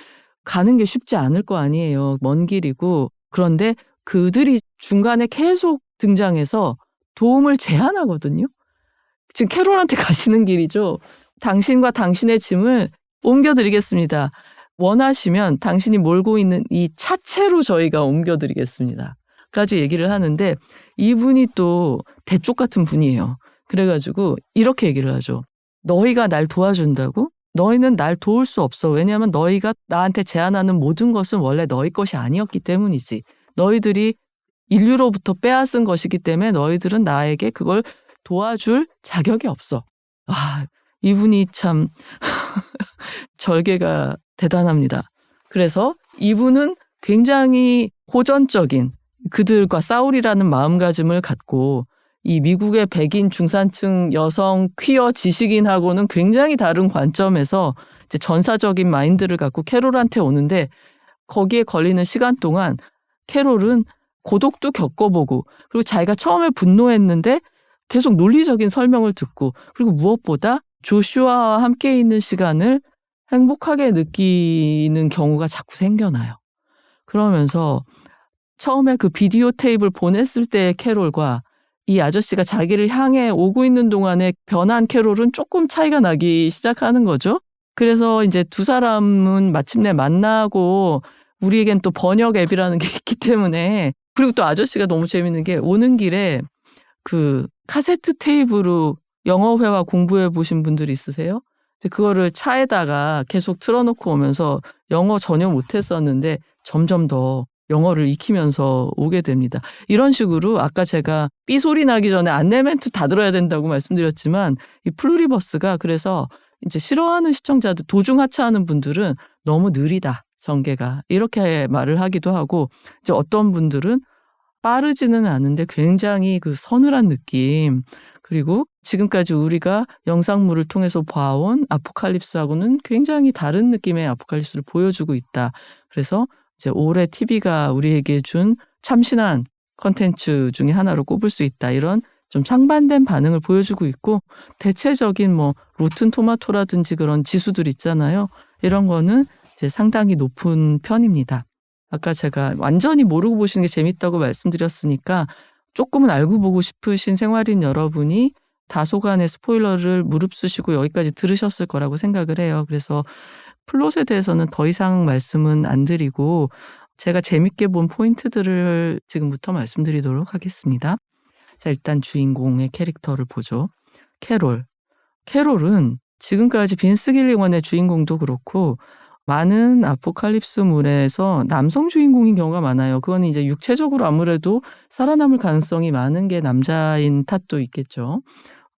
Speaker 1: 가는 게 쉽지 않을 거 아니에요. 먼 길이고. 그런데 그들이 중간에 계속 등장해서 도움을 제안하거든요. 지금 캐롤한테 가시는 길이죠. 당신과 당신의 짐을 옮겨드리겠습니다. 원하시면 당신이 몰고 있는 이 차체로 저희가 옮겨드리겠습니다. 까지 얘기를 하는데 이분이 또 대쪽 같은 분이에요. 그래가지고 이렇게 얘기를 하죠. 너희가 날 도와준다고? 너희는 날 도울 수 없어. 왜냐하면 너희가 나한테 제안하는 모든 것은 원래 너희 것이 아니었기 때문이지. 너희들이 인류로부터 빼앗은 것이기 때문에 너희들은 나에게 그걸 도와줄 자격이 없어. 아, 이분이 참 절개가 대단합니다. 그래서 이분은 굉장히 호전적인, 그들과 싸우리라는 마음가짐을 갖고 이 미국의 백인 중산층 여성 퀴어 지식인하고는 굉장히 다른 관점에서 이제 전사적인 마인드를 갖고 캐롤한테 오는데, 거기에 걸리는 시간 동안 캐롤은 고독도 겪어보고 그리고 자기가 처음에 분노했는데 계속 논리적인 설명을 듣고 그리고 무엇보다 조슈아와 함께 있는 시간을 행복하게 느끼는 경우가 자꾸 생겨나요. 그러면서 처음에 그 비디오 테이프를 보냈을 때의 캐롤과 이 아저씨가 자기를 향해 오고 있는 동안에 변한 캐롤은 조금 차이가 나기 시작하는 거죠. 그래서 이제 두 사람은 마침내 만나고 우리에겐 또 번역 앱이라는 게 있기 때문에 그리고 또 아저씨가 너무 재밌는 게 오는 길에 그 카세트 테이프로 영어회화 공부해 보신 분들이 있으세요? 그거를 차에다가 계속 틀어놓고 오면서 영어 전혀 못했었는데 점점 더 영어를 익히면서 오게 됩니다. 이런 식으로 아까 제가 삐 소리 나기 전에 안내 멘트 다 들어야 된다고 말씀드렸지만 이 플루리버스가 그래서 이제 싫어하는 시청자들 도중 하차하는 분들은 너무 느리다 전개가 이렇게 말을 하기도 하고 이제 어떤 분들은 빠르지는 않은데 굉장히 그 서늘한 느낌 그리고 지금까지 우리가 영상물을 통해서 봐온 아포칼립스하고는 굉장히 다른 느낌의 아포칼립스를 보여주고 있다. 그래서 이제 올해 TV가 우리에게 준 참신한 컨텐츠 중에 하나로 꼽을 수 있다. 이런 좀 상반된 반응을 보여주고 있고 대체적인 뭐 로튼 토마토라든지 그런 지수들 있잖아요. 이런 거는 이제 상당히 높은 편입니다. 아까 제가 완전히 모르고 보시는 게 재밌다고 말씀드렸으니까 조금은 알고 보고 싶으신 생활인 여러분이 다소간의 스포일러를 무릅쓰시고 여기까지 들으셨을 거라고 생각을 해요. 그래서 플롯에 대해서는 더 이상 말씀은 안 드리고 제가 재밌게 본 포인트들을 지금부터 말씀드리도록 하겠습니다. 자, 일단 주인공의 캐릭터를 보죠. 캐롤. 캐롤은 지금까지 빈스 길리건의 주인공도 그렇고 많은 아포칼립스물에서 남성 주인공인 경우가 많아요. 그건 이제 육체적으로 아무래도 살아남을 가능성이 많은 게 남자인 탓도 있겠죠.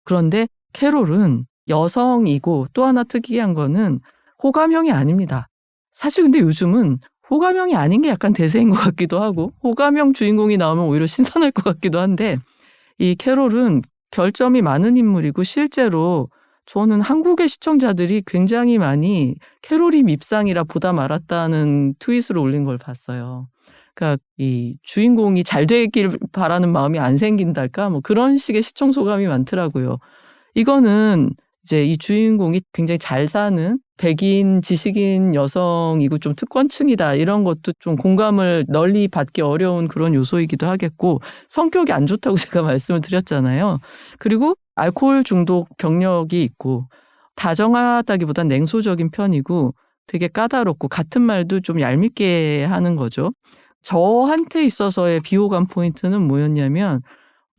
Speaker 1: 그런데 캐롤은 여성이고 또 하나 특이한 거는 호감형이 아닙니다. 사실 근데 요즘은 호감형이 아닌 게 약간 대세인 것 같기도 하고 호감형 주인공이 나오면 오히려 신선할 것 같기도 한데 이 캐롤은 결점이 많은 인물이고 실제로 저는 한국의 시청자들이 굉장히 많이 캐롤이 밉상이라 보다 말았다는 트윗을 올린 걸 봤어요. 그러니까 이 주인공이 잘 되길 바라는 마음이 안 생긴달까? 뭐 그런 식의 시청 소감이 많더라고요. 이거는 이제 이 주인공이 굉장히 잘 사는 백인 지식인 여성이고 좀 특권층이다 이런 것도 좀 공감을 널리 받기 어려운 그런 요소이기도 하겠고 성격이 안 좋다고 제가 말씀을 드렸잖아요. 그리고 알코올 중독 병력이 있고 다정하다기보단 냉소적인 편이고 되게 까다롭고 같은 말도 좀 얄밉게 하는 거죠. 저한테 있어서의 비호감 포인트는 뭐였냐면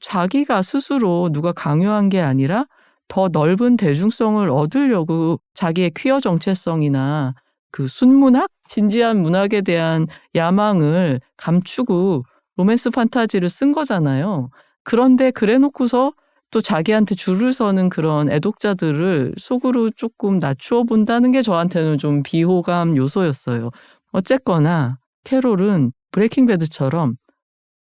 Speaker 1: 자기가 스스로 누가 강요한 게 아니라 더 넓은 대중성을 얻으려고 자기의 퀴어 정체성이나 그 순문학, 진지한 문학에 대한 야망을 감추고 로맨스 판타지를 쓴 거잖아요. 그런데 그래놓고서 또 자기한테 줄을 서는 그런 애독자들을 속으로 조금 낮추어 본다는 게 저한테는 좀 비호감 요소였어요. 어쨌거나 캐롤은 브레이킹 배드처럼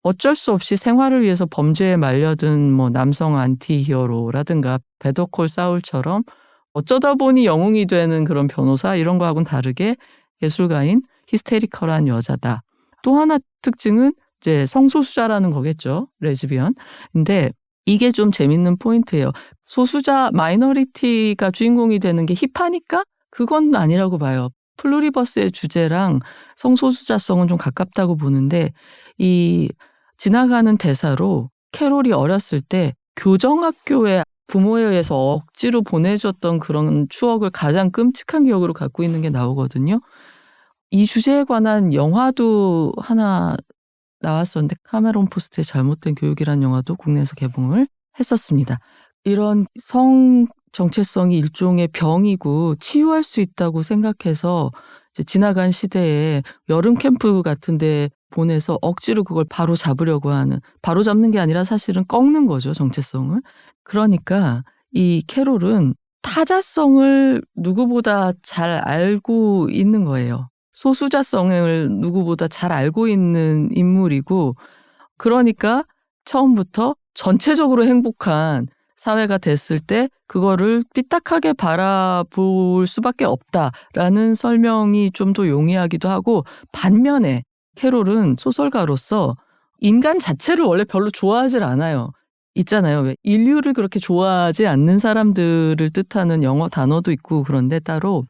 Speaker 1: 어쩔 수 없이 생활을 위해서 범죄에 말려든 뭐 남성 안티히어로라든가 베터콜 사울처럼 어쩌다 보니 영웅이 되는 그런 변호사 이런 거하고는 다르게 예술가인 히스테리컬한 여자다. 또 하나 특징은 이제 성소수자라는 거겠죠. 레즈비언. 근데 이게 좀 재밌는 포인트예요. 소수자 마이너리티가 주인공이 되는 게 힙하니까 그건 아니라고 봐요. 플루리버스의 주제랑 성소수자성은 좀 가깝다고 보는데 이 지나가는 대사로 캐롤이 어렸을 때 교정학교에 부모에 의해서 억지로 보내줬던 그런 추억을 가장 끔찍한 기억으로 갖고 있는 게 나오거든요. 이 주제에 관한 영화도 하나 나왔었는데 카메론 포스트의 잘못된 교육이라는 영화도 국내에서 개봉을 했었습니다. 이런 성 정체성이 일종의 병이고 치유할 수 있다고 생각해서 이제 지나간 시대에 여름 캠프 같은 데 보내서 억지로 그걸 바로 잡으려고 하는, 바로 잡는 게 아니라 사실은 꺾는 거죠, 정체성을. 그러니까 이 캐롤은 타자성을 누구보다 잘 알고 있는 거예요. 소수자성을 누구보다 잘 알고 있는 인물이고, 그러니까 처음부터 전체적으로 행복한 사회가 됐을 때 그거를 삐딱하게 바라볼 수밖에 없다라는 설명이 좀 더 용이하기도 하고, 반면에 캐롤은 소설가로서 인간 자체를 원래 별로 좋아하질 않아요. 있잖아요. 왜 인류를 그렇게 좋아하지 않는 사람들을 뜻하는 영어 단어도 있고 그런데 따로.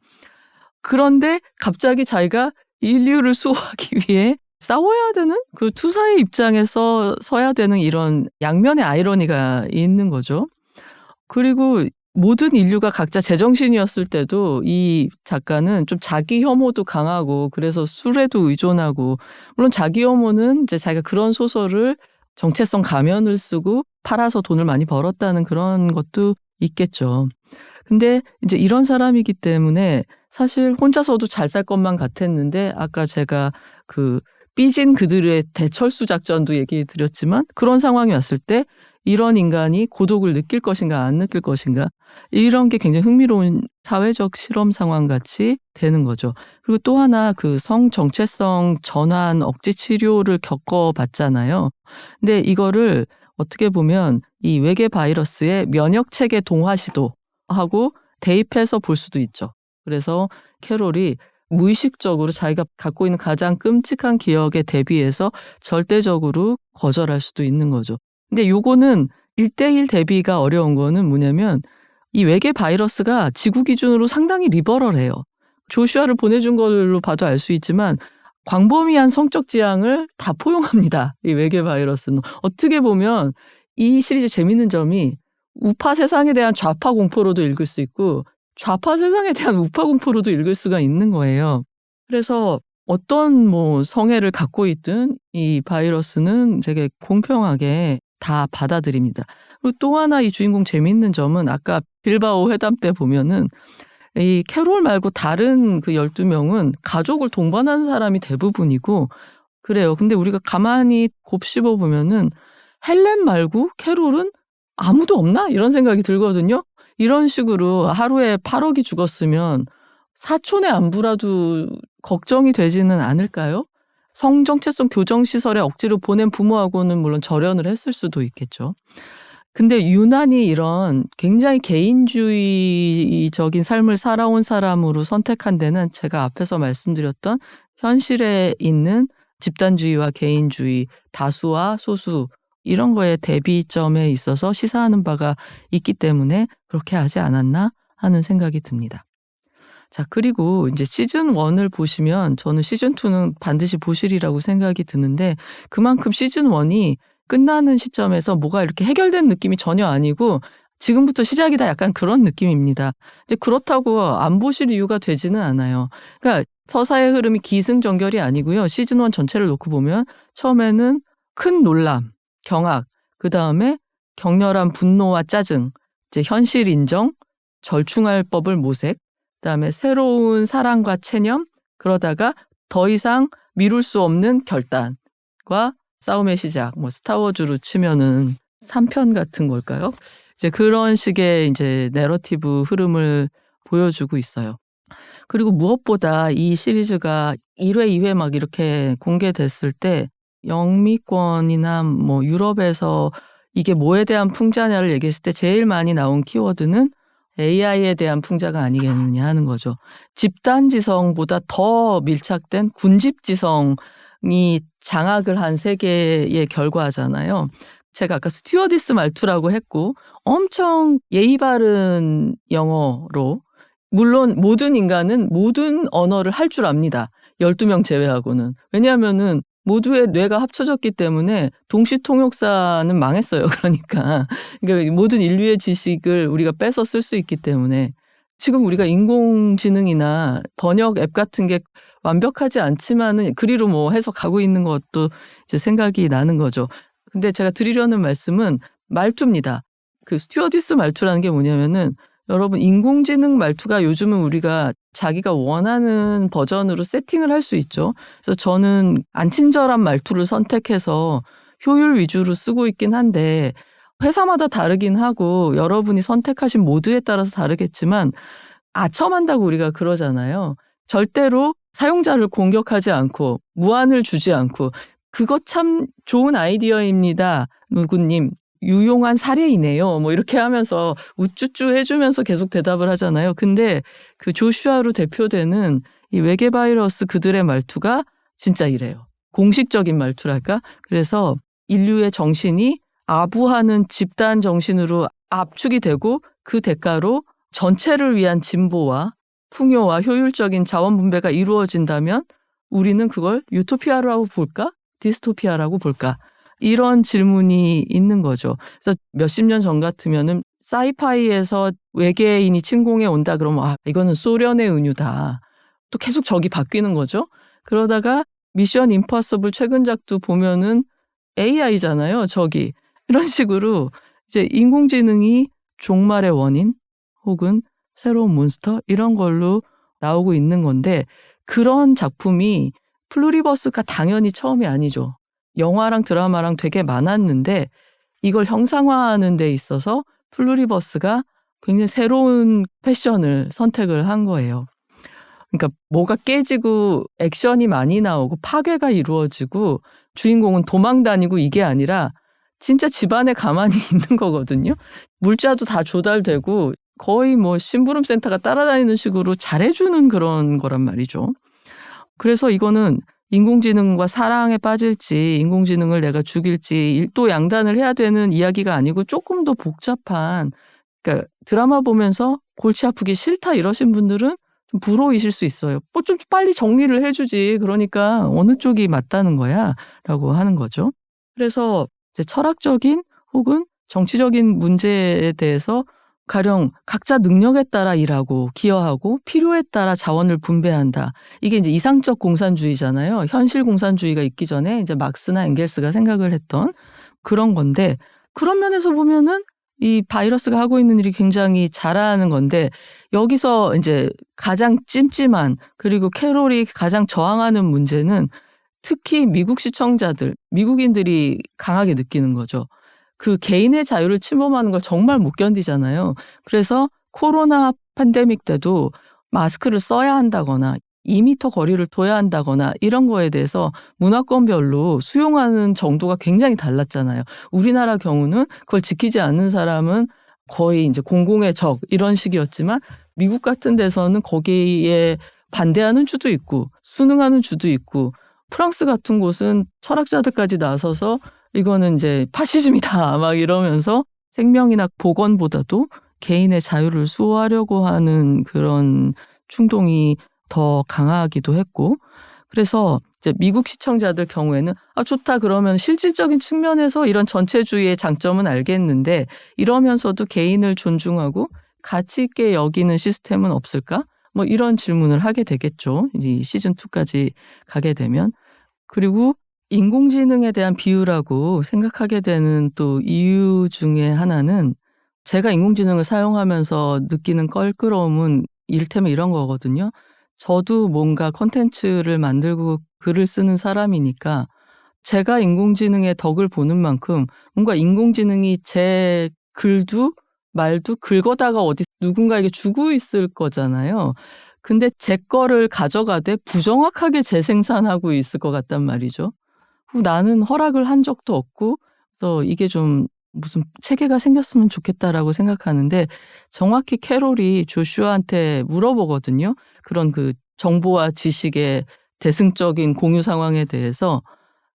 Speaker 1: 그런데 갑자기 자기가 인류를 수호하기 위해 싸워야 되는 그 투사의 입장에서 서야 되는 이런 양면의 아이러니가 있는 거죠. 그리고 모든 인류가 각자 제정신이었을 때도 이 작가는 좀 자기 혐오도 강하고 그래서 술에도 의존하고, 물론 자기 혐오는 이제 자기가 그런 소설을 정체성 가면을 쓰고 팔아서 돈을 많이 벌었다는 그런 것도 있겠죠. 근데 이제 이런 사람이기 때문에 사실 혼자서도 잘 살 것만 같았는데, 아까 제가 그 삐진 그들의 대철수 작전도 얘기 드렸지만, 그런 상황이 왔을 때 이런 인간이 고독을 느낄 것인가 안 느낄 것인가, 이런 게 굉장히 흥미로운 사회적 실험 상황 같이 되는 거죠. 그리고 또 하나, 그 성 정체성 전환 억지 치료를 겪어봤잖아요. 근데 이거를 어떻게 보면 이 외계 바이러스의 면역 체계 동화 시도하고 대입해서 볼 수도 있죠. 그래서 캐롤이 무의식적으로 자기가 갖고 있는 가장 끔찍한 기억에 대비해서 절대적으로 거절할 수도 있는 거죠. 근데 요거는 1대1 대비가 어려운 거는 뭐냐면, 이 외계 바이러스가 지구 기준으로 상당히 리버럴해요. 조슈아를 보내준 걸로 봐도 알 수 있지만 광범위한 성적 지향을 다 포용합니다. 이 외계 바이러스는. 어떻게 보면 이 시리즈 재밌는 점이 우파 세상에 대한 좌파 공포로도 읽을 수 있고 좌파 세상에 대한 우파 공포로도 읽을 수가 있는 거예요. 그래서 어떤 성애를 갖고 있든 이 바이러스는 되게 공평하게 다 받아들입니다. 그리고 또 하나 이 주인공 재미있는 점은, 아까 빌바오 회담 때 보면은 이 캐롤 말고 다른 그 12명은 가족을 동반한 사람이 대부분이고 그래요. 근데 우리가 가만히 곱씹어 보면은 헬렌 말고 캐롤은 아무도 없나? 이런 생각이 들거든요. 이런 식으로 하루에 8억이 죽었으면 사촌의 안부라도 걱정이 되지는 않을까요? 성정체성 교정시설에 억지로 보낸 부모하고는 물론 절연을 했을 수도 있겠죠. 근데 유난히 이런 굉장히 개인주의적인 삶을 살아온 사람으로 선택한 데는 제가 앞에서 말씀드렸던 현실에 있는 집단주의와 개인주의, 다수와 소수, 이런 거에 대비점에 있어서 시사하는 바가 있기 때문에 그렇게 하지 않았나 하는 생각이 듭니다. 자, 그리고 이제 시즌 1을 보시면 저는 시즌 2는 반드시 보시리라고 생각이 드는데, 그만큼 시즌 1이 끝나는 시점에서 뭐가 이렇게 해결된 느낌이 전혀 아니고 지금부터 시작이다, 약간 그런 느낌입니다. 이제 그렇다고 안 보실 이유가 되지는 않아요. 그러니까 서사의 흐름이 기승전결이 아니고요. 시즌 1 전체를 놓고 보면 처음에는 큰 놀람, 경악, 그 다음에 격렬한 분노와 짜증, 이제 현실 인정, 절충할 법을 모색, 그 다음에 새로운 사랑과 체념, 그러다가 더 이상 미룰 수 없는 결단과 싸움의 시작, 스타워즈로 치면은 3편 같은 걸까요? 이제 그런 식의 이제 내러티브 흐름을 보여주고 있어요. 그리고 무엇보다 이 시리즈가 1회, 2회 막 이렇게 공개됐을 때 영미권이나 유럽에서 이게 뭐에 대한 풍자냐를 얘기했을 때 제일 많이 나온 키워드는 AI에 대한 풍자가 아니겠느냐 하는 거죠. 집단지성보다 더 밀착된 군집지성이 장악을 한 세계의 결과잖아요. 제가 아까 스튜어디스 말투라고 했고 엄청 예의 바른 영어로, 물론 모든 인간은 모든 언어를 할 줄 압니다. 12명 제외하고는. 왜냐하면은 모두의 뇌가 합쳐졌기 때문에 동시통역사는 망했어요. 그러니까 모든 인류의 지식을 우리가 빼서 쓸 수 있기 때문에. 지금 우리가 인공지능이나 번역 앱 같은 게 완벽하지 않지만은 그리로 해석하고 있는 것도 이제 생각이 나는 거죠. 근데 제가 드리려는 말씀은 말투입니다. 그 스튜어디스 말투라는 게 뭐냐면은, 여러분, 인공지능 말투가 요즘은 우리가 자기가 원하는 버전으로 세팅을 할 수 있죠. 그래서 저는 안 친절한 말투를 선택해서 효율 위주로 쓰고 있긴 한데, 회사마다 다르긴 하고 여러분이 선택하신 모드에 따라서 다르겠지만 아첨한다고 우리가 그러잖아요. 절대로 사용자를 공격하지 않고 무안을 주지 않고, 그거 참 좋은 아이디어입니다, 누구님. 유용한 사례이네요. 이렇게 하면서 우쭈쭈 해주면서 계속 대답을 하잖아요. 근데 그 조슈아로 대표되는 이 외계 바이러스 그들의 말투가 진짜 이래요. 공식적인 말투랄까? 그래서 인류의 정신이 아부하는 집단 정신으로 압축이 되고 그 대가로 전체를 위한 진보와 풍요와 효율적인 자원 분배가 이루어진다면 우리는 그걸 유토피아라고 볼까? 디스토피아라고 볼까? 이런 질문이 있는 거죠. 그래서 몇십 년 전 같으면은 사이파이에서 외계인이 침공해 온다 그러면 이거는 소련의 은유다. 또 계속 적이 바뀌는 거죠. 그러다가 미션 임파서블 최근작도 보면은 AI잖아요, 적이. 이런 식으로 이제 인공지능이 종말의 원인 혹은 새로운 몬스터 이런 걸로 나오고 있는 건데 그런 작품이 플루리버스가 당연히 처음이 아니죠. 영화랑 드라마랑 되게 많았는데 이걸 형상화하는 데 있어서 플루리버스가 굉장히 새로운 패션을 선택을 한 거예요. 그러니까 뭐가 깨지고 액션이 많이 나오고 파괴가 이루어지고 주인공은 도망 다니고 이게 아니라 진짜 집안에 가만히 있는 거거든요. 물자도 다 조달되고 거의 뭐 심부름센터가 따라다니는 식으로 잘해주는 그런 거란 말이죠. 그래서 이거는 인공지능과 사랑에 빠질지 인공지능을 내가 죽일지 또 양단을 해야 되는 이야기가 아니고 조금 더 복잡한, 그러니까 드라마 보면서 골치 아프기 싫다 이러신 분들은 좀 불호이실 수 있어요. 뭐 좀 빨리 정리를 해주지. 그러니까 어느 쪽이 맞다는 거야 라고 하는 거죠. 그래서 이제 철학적인 혹은 정치적인 문제에 대해서 가령 각자 능력에 따라 일하고 기여하고 필요에 따라 자원을 분배한다. 이게 이제 이상적 공산주의잖아요. 현실 공산주의가 있기 전에 이제 막스나 엥겔스가 생각을 했던 그런 건데 그런 면에서 보면은 이 바이러스가 하고 있는 일이 굉장히 잘하는 건데 여기서 이제 가장 찜찜한 그리고 캐롤이 가장 저항하는 문제는 특히 미국 시청자들, 미국인들이 강하게 느끼는 거죠. 그 개인의 자유를 침범하는 걸 정말 못 견디잖아요. 그래서 코로나 팬데믹 때도 마스크를 써야 한다거나 2m 거리를 둬야 한다거나 이런 거에 대해서 문화권별로 수용하는 정도가 굉장히 달랐잖아요. 우리나라 경우는 그걸 지키지 않는 사람은 거의 이제 공공의 적 이런 식이었지만 미국 같은 데서는 거기에 반대하는 주도 있고 순응하는 주도 있고 프랑스 같은 곳은 철학자들까지 나서서 이거는 이제 파시즘이다 막 이러면서 생명이나 보건보다도 개인의 자유를 수호하려고 하는 그런 충동이 더 강하기도 했고 그래서 이제 미국 시청자들 경우에는 좋다 그러면 실질적인 측면에서 이런 전체주의의 장점은 알겠는데 이러면서도 개인을 존중하고 가치 있게 여기는 시스템은 없을까? 뭐 이런 질문을 하게 되겠죠. 이 시즌2까지 가게 되면. 그리고 인공지능에 대한 비유라고 생각하게 되는 또 이유 중에 하나는 제가 인공지능을 사용하면서 느끼는 껄끄러움은 이를테면 이런 거거든요. 저도 뭔가 콘텐츠를 만들고 글을 쓰는 사람이니까 제가 인공지능의 덕을 보는 만큼 뭔가 인공지능이 제 글도 말도 긁어다가 어디 누군가에게 주고 있을 거잖아요. 근데 제 거를 가져가되 부정확하게 재생산하고 있을 것 같단 말이죠. 나는 허락을 한 적도 없고 그래서 이게 좀 무슨 체계가 생겼으면 좋겠다라고 생각하는데 정확히 캐롤이 조슈아한테 물어보거든요. 그런 그 정보와 지식의 대승적인 공유 상황에 대해서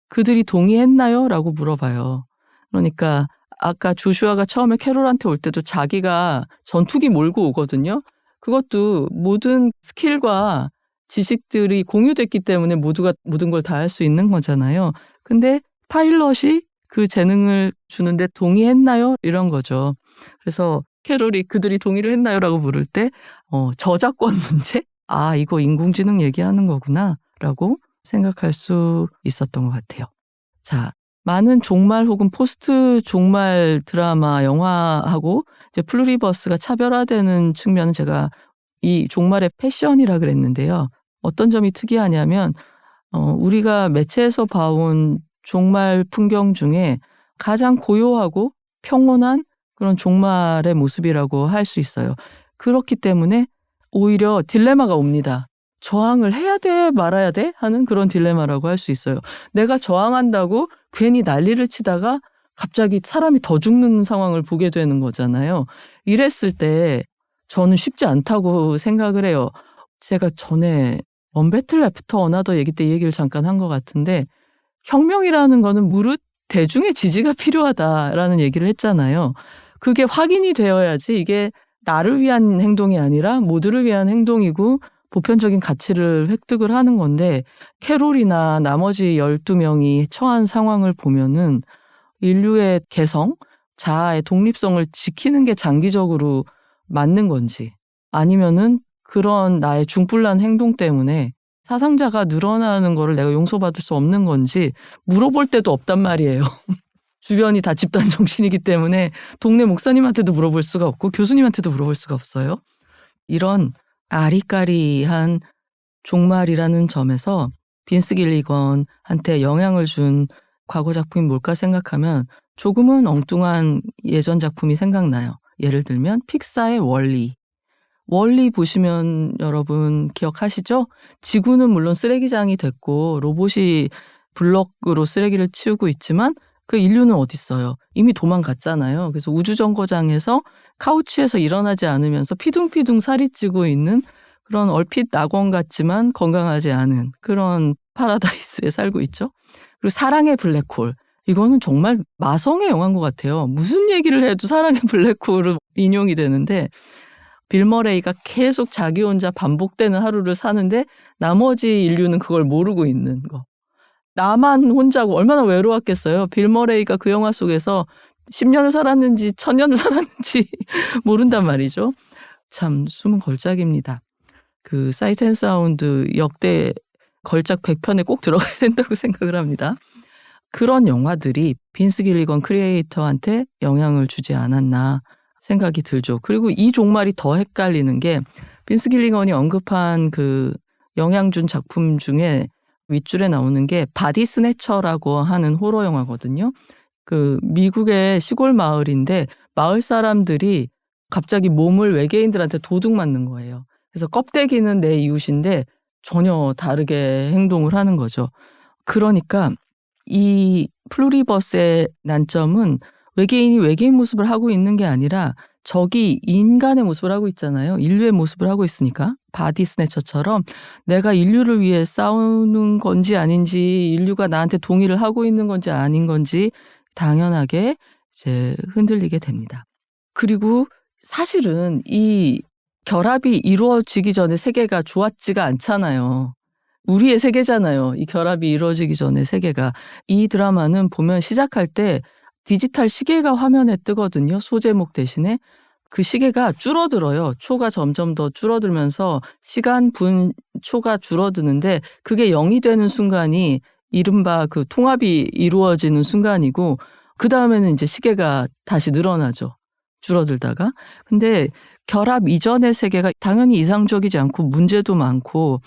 Speaker 1: 그들이 동의했나요? 라고 물어봐요. 그러니까 아까 조슈아가 처음에 캐롤한테 올 때도 자기가 전투기 몰고 오거든요. 그것도 모든 스킬과 지식들이 공유됐기 때문에 모두가 모든 걸 다 할 수 있는 거잖아요. 근데 파일럿이 그 재능을 주는데 동의했나요? 이런 거죠. 그래서 캐롤이 그들이 동의를 했나요? 라고 물을 때 저작권 문제? 이거 인공지능 얘기하는 거구나 라고 생각할 수 있었던 것 같아요. 자, 많은 종말 혹은 포스트 종말 드라마, 영화하고 이제 플루리버스가 차별화되는 측면은 제가 이 종말의 패션이라 그랬는데요. 어떤 점이 특이하냐면 우리가 매체에서 봐온 종말 풍경 중에 가장 고요하고 평온한 그런 종말의 모습이라고 할 수 있어요. 그렇기 때문에 오히려 딜레마가 옵니다. 저항을 해야 돼 말아야 돼 하는 그런 딜레마라고 할 수 있어요. 내가 저항한다고 괜히 난리를 치다가 갑자기 사람이 더 죽는 상황을 보게 되는 거잖아요. 이랬을 때 저는 쉽지 않다고 생각을 해요. 제가 전에 원배틀 애프터 어나더 얘기 때 이 얘기를 잠깐 한 것 같은데 혁명이라는 거는 무릇 대중의 지지가 필요하다라는 얘기를 했잖아요. 그게 확인이 되어야지 이게 나를 위한 행동이 아니라 모두를 위한 행동이고 보편적인 가치를 획득을 하는 건데, 캐롤이나 나머지 12명이 처한 상황을 보면은 인류의 개성, 자아의 독립성을 지키는 게 장기적으로 맞는 건지, 아니면은 그런 나의 중불난 행동 때문에 사상자가 늘어나는 거를 내가 용서받을 수 없는 건지 물어볼 데도 없단 말이에요. 주변이 다 집단 정신이기 때문에 동네 목사님한테도 물어볼 수가 없고 교수님한테도 물어볼 수가 없어요. 이런 아리까리한 종말이라는 점에서 빈스 길리건한테 영향을 준 과거 작품이 뭘까 생각하면 조금은 엉뚱한 예전 작품이 생각나요. 예를 들면 픽사의 월리. 월리 보시면 여러분 기억하시죠? 지구는 물론 쓰레기장이 됐고 로봇이 블럭으로 쓰레기를 치우고 있지만 그 인류는 어디 있어요? 이미 도망갔잖아요. 그래서 우주정거장에서 카우치에서 일어나지 않으면서 피둥피둥 살이 찌고 있는 그런 얼핏 낙원 같지만 건강하지 않은 그런 파라다이스에 살고 있죠. 그리고 사랑의 블랙홀. 이거는 정말 마성의 영화인 것 같아요. 무슨 얘기를 해도 사랑의 블랙홀로 인용이 되는데, 빌 머레이가 계속 자기 혼자 반복되는 하루를 사는데 나머지 인류는 그걸 모르고 있는 거. 나만 혼자고 얼마나 외로웠겠어요. 빌 머레이가 그 영화 속에서 10년을 살았는지 1000년을 살았는지 모른단 말이죠. 참 숨은 걸작입니다. 그 사이트 앤 사운드 역대 걸작 100편에 꼭 들어가야 된다고 생각을 합니다. 그런 영화들이 빈스 길리건 크리에이터한테 영향을 주지 않았나 생각이 들죠. 그리고 이 종말이 더 헷갈리는 게 빈스 길리건이 언급한 그 영향 준 작품 중에 윗줄에 나오는 게 바디 스네처라고 하는 호러 영화거든요. 그 미국의 시골 마을인데 마을 사람들이 갑자기 몸을 외계인들한테 도둑 맞는 거예요. 그래서 껍데기는 내 이웃인데 전혀 다르게 행동을 하는 거죠. 그러니까 이 플루리버스의 난점은 외계인이 외계인 모습을 하고 있는 게 아니라 적이 인간의 모습을 하고 있잖아요. 인류의 모습을 하고 있으니까 바디 스네처처럼 내가 인류를 위해 싸우는 건지 아닌지, 인류가 나한테 동의를 하고 있는 건지 아닌 건지 당연하게 이제 흔들리게 됩니다. 그리고 사실은 이 결합이 이루어지기 전에 세계가 좋았지가 않잖아요. 우리의 세계잖아요. 이 결합이 이루어지기 전에 세계가. 이 드라마는 보면 시작할 때 디지털 시계가 화면에 뜨거든요. 소제목 대신에. 그 시계가 줄어들어요. 초가 점점 더 줄어들면서 시간, 분, 초가 줄어드는데 그게 0이 되는 순간이 이른바 그 통합이 이루어지는 순간이고, 그 다음에는 이제 시계가 다시 늘어나죠. 줄어들다가. 근데 결합 이전의 세계가 당연히 이상적이지 않고 문제도 많고,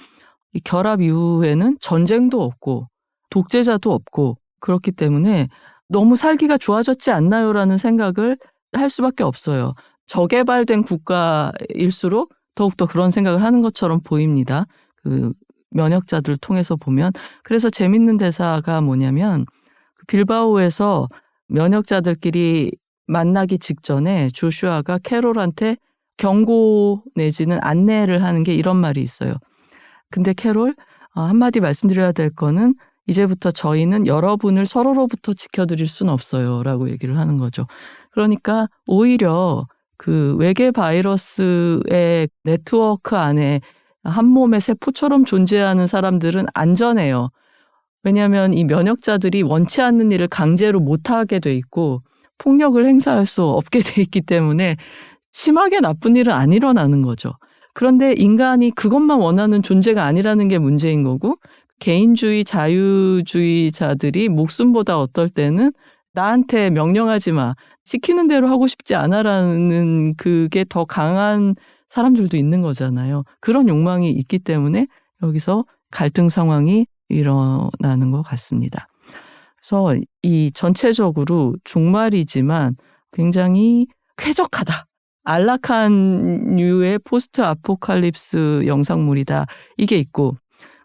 Speaker 1: 이 결합 이후에는 전쟁도 없고 독재자도 없고 그렇기 때문에 너무 살기가 좋아졌지 않나요라는 생각을 할 수밖에 없어요. 저개발된 국가일수록 더욱더 그런 생각을 하는 것처럼 보입니다. 그 면역자들을 통해서 보면. 그래서 재밌는 대사가 뭐냐면 빌바오에서 면역자들끼리 만나기 직전에 조슈아가 캐롤한테 경고 내지는 안내를 하는 게 이런 말이 있어요. 근데 캐롤, 한마디 말씀드려야 될 거는 이제부터 저희는 여러분을 서로로부터 지켜드릴 수는 없어요 라고 얘기를 하는 거죠. 그러니까 오히려 그 외계 바이러스의 네트워크 안에 한 몸의 세포처럼 존재하는 사람들은 안전해요. 왜냐하면 이 면역자들이 원치 않는 일을 강제로 못하게 돼 있고 폭력을 행사할 수 없게 돼 있기 때문에 심하게 나쁜 일은 안 일어나는 거죠. 그런데 인간이 그것만 원하는 존재가 아니라는 게 문제인 거고, 개인주의, 자유주의자들이 목숨보다 어떨 때는 나한테 명령하지 마, 시키는 대로 하고 싶지 않아라는 그게 더 강한 사람들도 있는 거잖아요. 그런 욕망이 있기 때문에 여기서 갈등 상황이 일어나는 것 같습니다. 그래서 이 전체적으로 종말이지만 굉장히 쾌적하다. 안락한 류의 포스트 아포칼립스 영상물이다. 이게 있고,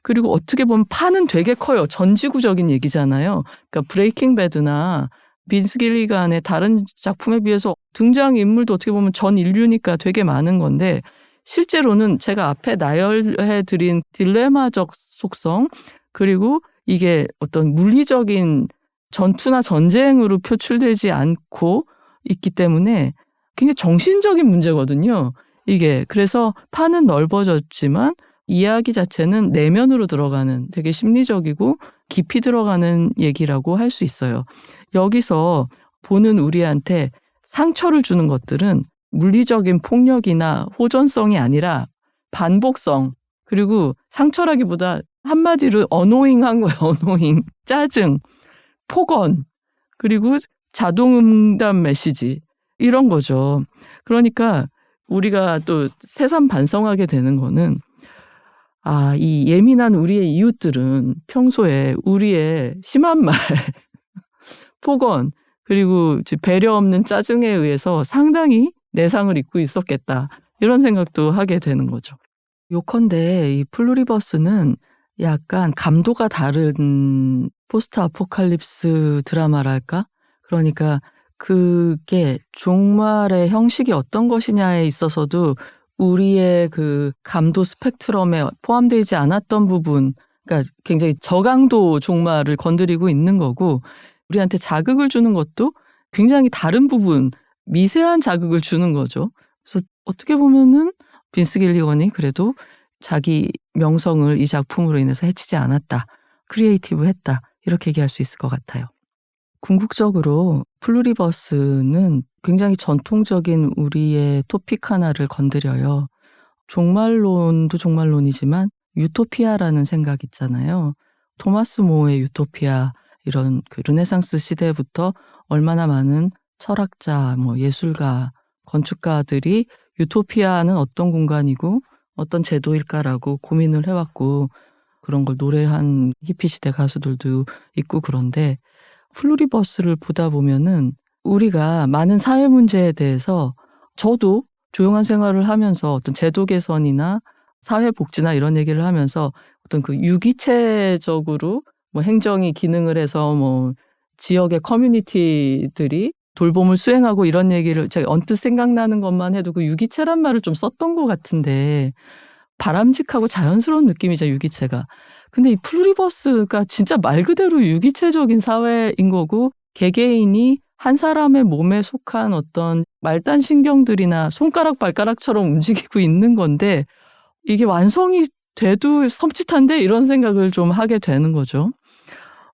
Speaker 1: 그리고 어떻게 보면 판은 되게 커요. 전지구적인 얘기잖아요. 그러니까 브레이킹 배드나 빈스 길리건의 다른 작품에 비해서 등장인물도 어떻게 보면 전 인류니까 되게 많은 건데, 실제로는 제가 앞에 나열해드린 딜레마적 속성, 그리고 이게 어떤 물리적인 전투나 전쟁으로 표출되지 않고 있기 때문에 굉장히 정신적인 문제거든요. 이게 그래서 판은 넓어졌지만 이야기 자체는 내면으로 들어가는 되게 심리적이고 깊이 들어가는 얘기라고 할 수 있어요. 여기서 보는 우리한테 상처를 주는 것들은 물리적인 폭력이나 호전성이 아니라 반복성, 그리고 상처라기보다 한마디로 어노잉한 거예요. 어노잉, 짜증, 폭언, 그리고 자동응답 메시지, 이런 거죠. 그러니까 우리가 또 새삼 반성하게 되는 거는 이 예민한 우리의 이웃들은 평소에 우리의 심한 말, 폭언, 그리고 배려 없는 짜증에 의해서 상당히 내상을 입고 있었겠다. 이런 생각도 하게 되는 거죠. 요컨대 이 플루리버스는 약간 감도가 다른 포스트 아포칼립스 드라마랄까? 그러니까 그게 종말의 형식이 어떤 것이냐에 있어서도 우리의 그 감도 스펙트럼에 포함되지 않았던 부분, 그러니까 굉장히 저강도 종말을 건드리고 있는 거고, 우리한테 자극을 주는 것도 굉장히 다른 부분, 미세한 자극을 주는 거죠. 그래서 어떻게 보면은 빈스 길리건이 그래도 자기 명성을 이 작품으로 인해서 해치지 않았다, 크리에이티브했다, 이렇게 얘기할 수 있을 것 같아요. 궁극적으로 플루리버스는 굉장히 전통적인 우리의 토픽 하나를 건드려요. 종말론도 종말론이지만 유토피아라는 생각 있잖아요. 토마스 모어의 유토피아, 이런 그 르네상스 시대부터 얼마나 많은 철학자, 예술가, 건축가들이 유토피아는 어떤 공간이고 어떤 제도일까라고 고민을 해왔고, 그런 걸 노래한 히피 시대 가수들도 있고, 그런데 플루리버스를 보다 보면은 우리가 많은 사회 문제에 대해서, 저도 조용한 생활을 하면서 어떤 제도 개선이나 사회 복지나 이런 얘기를 하면서 어떤 그 유기체적으로 행정이 기능을 해서 지역의 커뮤니티들이 돌봄을 수행하고 이런 얘기를 제가 언뜻 생각나는 것만 해도 그 유기체란 말을 좀 썼던 것 같은데, 바람직하고 자연스러운 느낌이죠, 유기체가. 근데 이 플루리버스가 진짜 말 그대로 유기체적인 사회인 거고, 개개인이 한 사람의 몸에 속한 어떤 말단 신경들이나 손가락 발가락처럼 움직이고 있는 건데, 이게 완성이 돼도 섬찟한데, 이런 생각을 좀 하게 되는 거죠.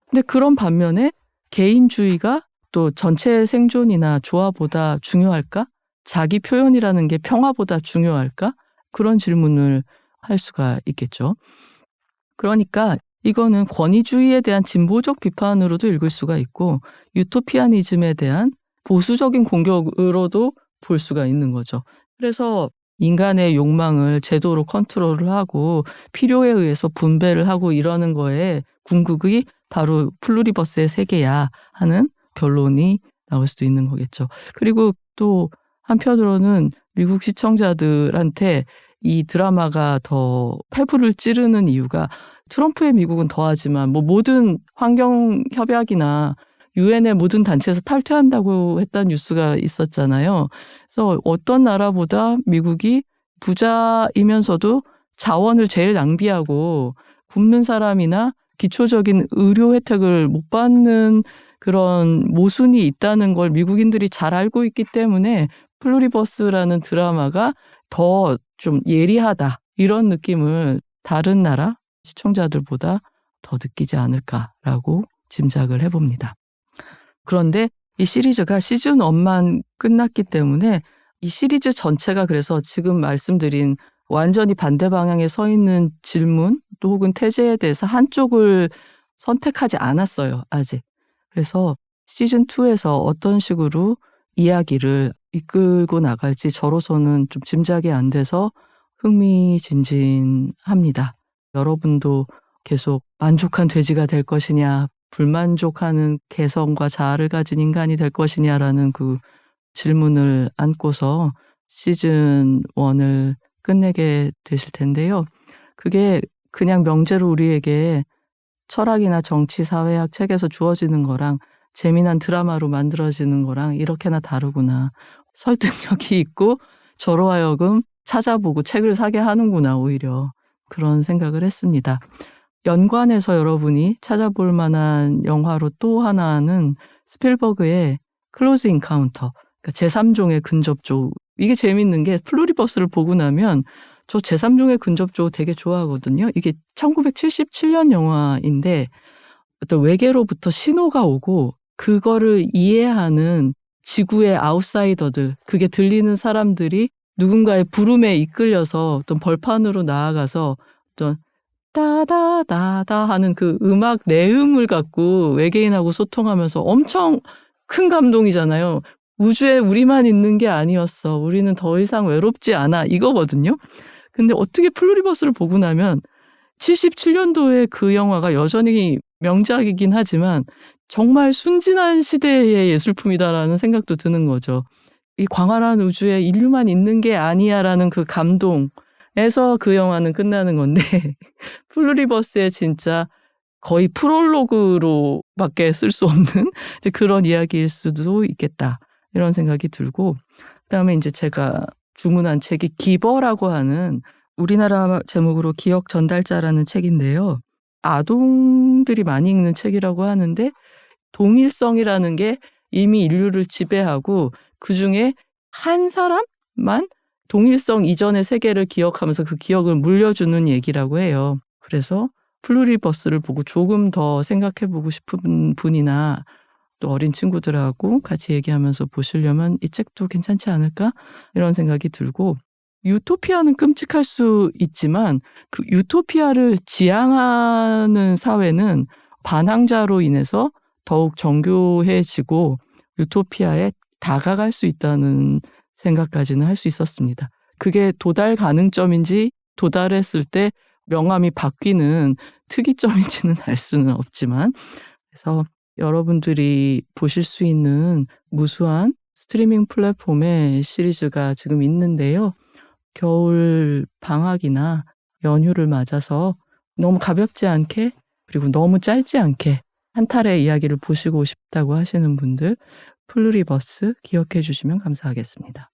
Speaker 1: 근데 그런 반면에 개인주의가 또 전체의 생존이나 조화보다 중요할까? 자기 표현이라는 게 평화보다 중요할까? 그런 질문을 할 수가 있겠죠. 그러니까 이거는 권위주의에 대한 진보적 비판으로도 읽을 수가 있고, 유토피아니즘에 대한 보수적인 공격으로도 볼 수가 있는 거죠. 그래서 인간의 욕망을 제도로 컨트롤을 하고 필요에 의해서 분배를 하고 이러는 거에 궁극이 바로 플루리버스의 세계야 하는 결론이 나올 수도 있는 거겠죠. 그리고 또 한편으로는 미국 시청자들한테 이 드라마가 더 폐부를 찌르는 이유가, 트럼프의 미국은 더하지만 모든 환경 협약이나 유엔의 모든 단체에서 탈퇴한다고 했다는 뉴스가 있었잖아요. 그래서 어떤 나라보다 미국이 부자이면서도 자원을 제일 낭비하고 굶는 사람이나 기초적인 의료 혜택을 못 받는 그런 모순이 있다는 걸 미국인들이 잘 알고 있기 때문에 플루리버스라는 드라마가 더 좀 예리하다, 이런 느낌을 다른 나라 시청자들보다 더 느끼지 않을까라고 짐작을 해봅니다. 그런데 이 시리즈가 시즌 1만 끝났기 때문에 이 시리즈 전체가, 그래서 지금 말씀드린 완전히 반대 방향에 서 있는 질문 또 혹은 태제에 대해서 한쪽을 선택하지 않았어요, 아직. 그래서 시즌 2에서 어떤 식으로 이야기를 이끌고 나갈지 저로서는 좀 짐작이 안 돼서 흥미진진합니다. 여러분도 계속 만족한 돼지가 될 것이냐, 불만족하는 개성과 자아를 가진 인간이 될 것이냐라는 그 질문을 안고서 시즌 1을 끝내게 되실 텐데요. 그게 그냥 명제로 우리에게 철학이나 정치, 사회학 책에서 주어지는 거랑 재미난 드라마로 만들어지는 거랑 이렇게나 다르구나. 설득력이 있고 저로 하여금 찾아보고 책을 사게 하는구나, 오히려. 그런 생각을 했습니다. 연관해서 여러분이 찾아볼 만한 영화로 또 하나는 스필버그의 클로즈 인카운터, 그러니까 제3종의 근접조. 이게 재밌는 게 플루리버스를 보고 나면 저 제3종의 근접조 되게 좋아하거든요. 이게 1977년 영화인데 어떤 외계로부터 신호가 오고 그거를 이해하는 지구의 아웃사이더들, 그게 들리는 사람들이 누군가의 부름에 이끌려서 어떤 벌판으로 나아가서 어떤 따다다다 하는 그 음악 내음을 갖고 외계인하고 소통하면서 엄청 큰 감동이잖아요. 우주에 우리만 있는 게 아니었어. 우리는 더 이상 외롭지 않아. 이거거든요. 근데 어떻게 플루리버스를 보고 나면 77년도에 그 영화가 여전히 명작이긴 하지만 정말 순진한 시대의 예술품이다라는 생각도 드는 거죠. 이 광활한 우주에 인류만 있는 게 아니야라는 그 감동에서 그 영화는 끝나는 건데 플루리버스의 진짜 거의 프롤로그로밖에 쓸 수 없는 이제 그런 이야기일 수도 있겠다 이런 생각이 들고, 그다음에 이제 제가 주문한 책이 기버라고 하는 우리나라 제목으로 기억 전달자라는 책인데요. 아동들이 많이 읽는 책이라고 하는데 동일성이라는 게 이미 인류를 지배하고 그중에 한 사람만 동일성 이전의 세계를 기억하면서 그 기억을 물려주는 얘기라고 해요. 그래서 플루리버스를 보고 조금 더 생각해보고 싶은 분이나 또 어린 친구들하고 같이 얘기하면서 보시려면 이 책도 괜찮지 않을까? 이런 생각이 들고, 유토피아는 끔찍할 수 있지만 그 유토피아를 지향하는 사회는 반항자로 인해서 더욱 정교해지고 유토피아에 다가갈 수 있다는 생각까지는 할 수 있었습니다. 그게 도달 가능점인지 도달했을 때 명암이 바뀌는 특이점인지는 알 수는 없지만, 그래서 여러분들이 보실 수 있는 무수한 스트리밍 플랫폼의 시리즈가 지금 있는데요. 겨울 방학이나 연휴를 맞아서 너무 가볍지 않게 그리고 너무 짧지 않게 한 탈의 이야기를 보시고 싶다고 하시는 분들 플루리버스 기억해 주시면 감사하겠습니다.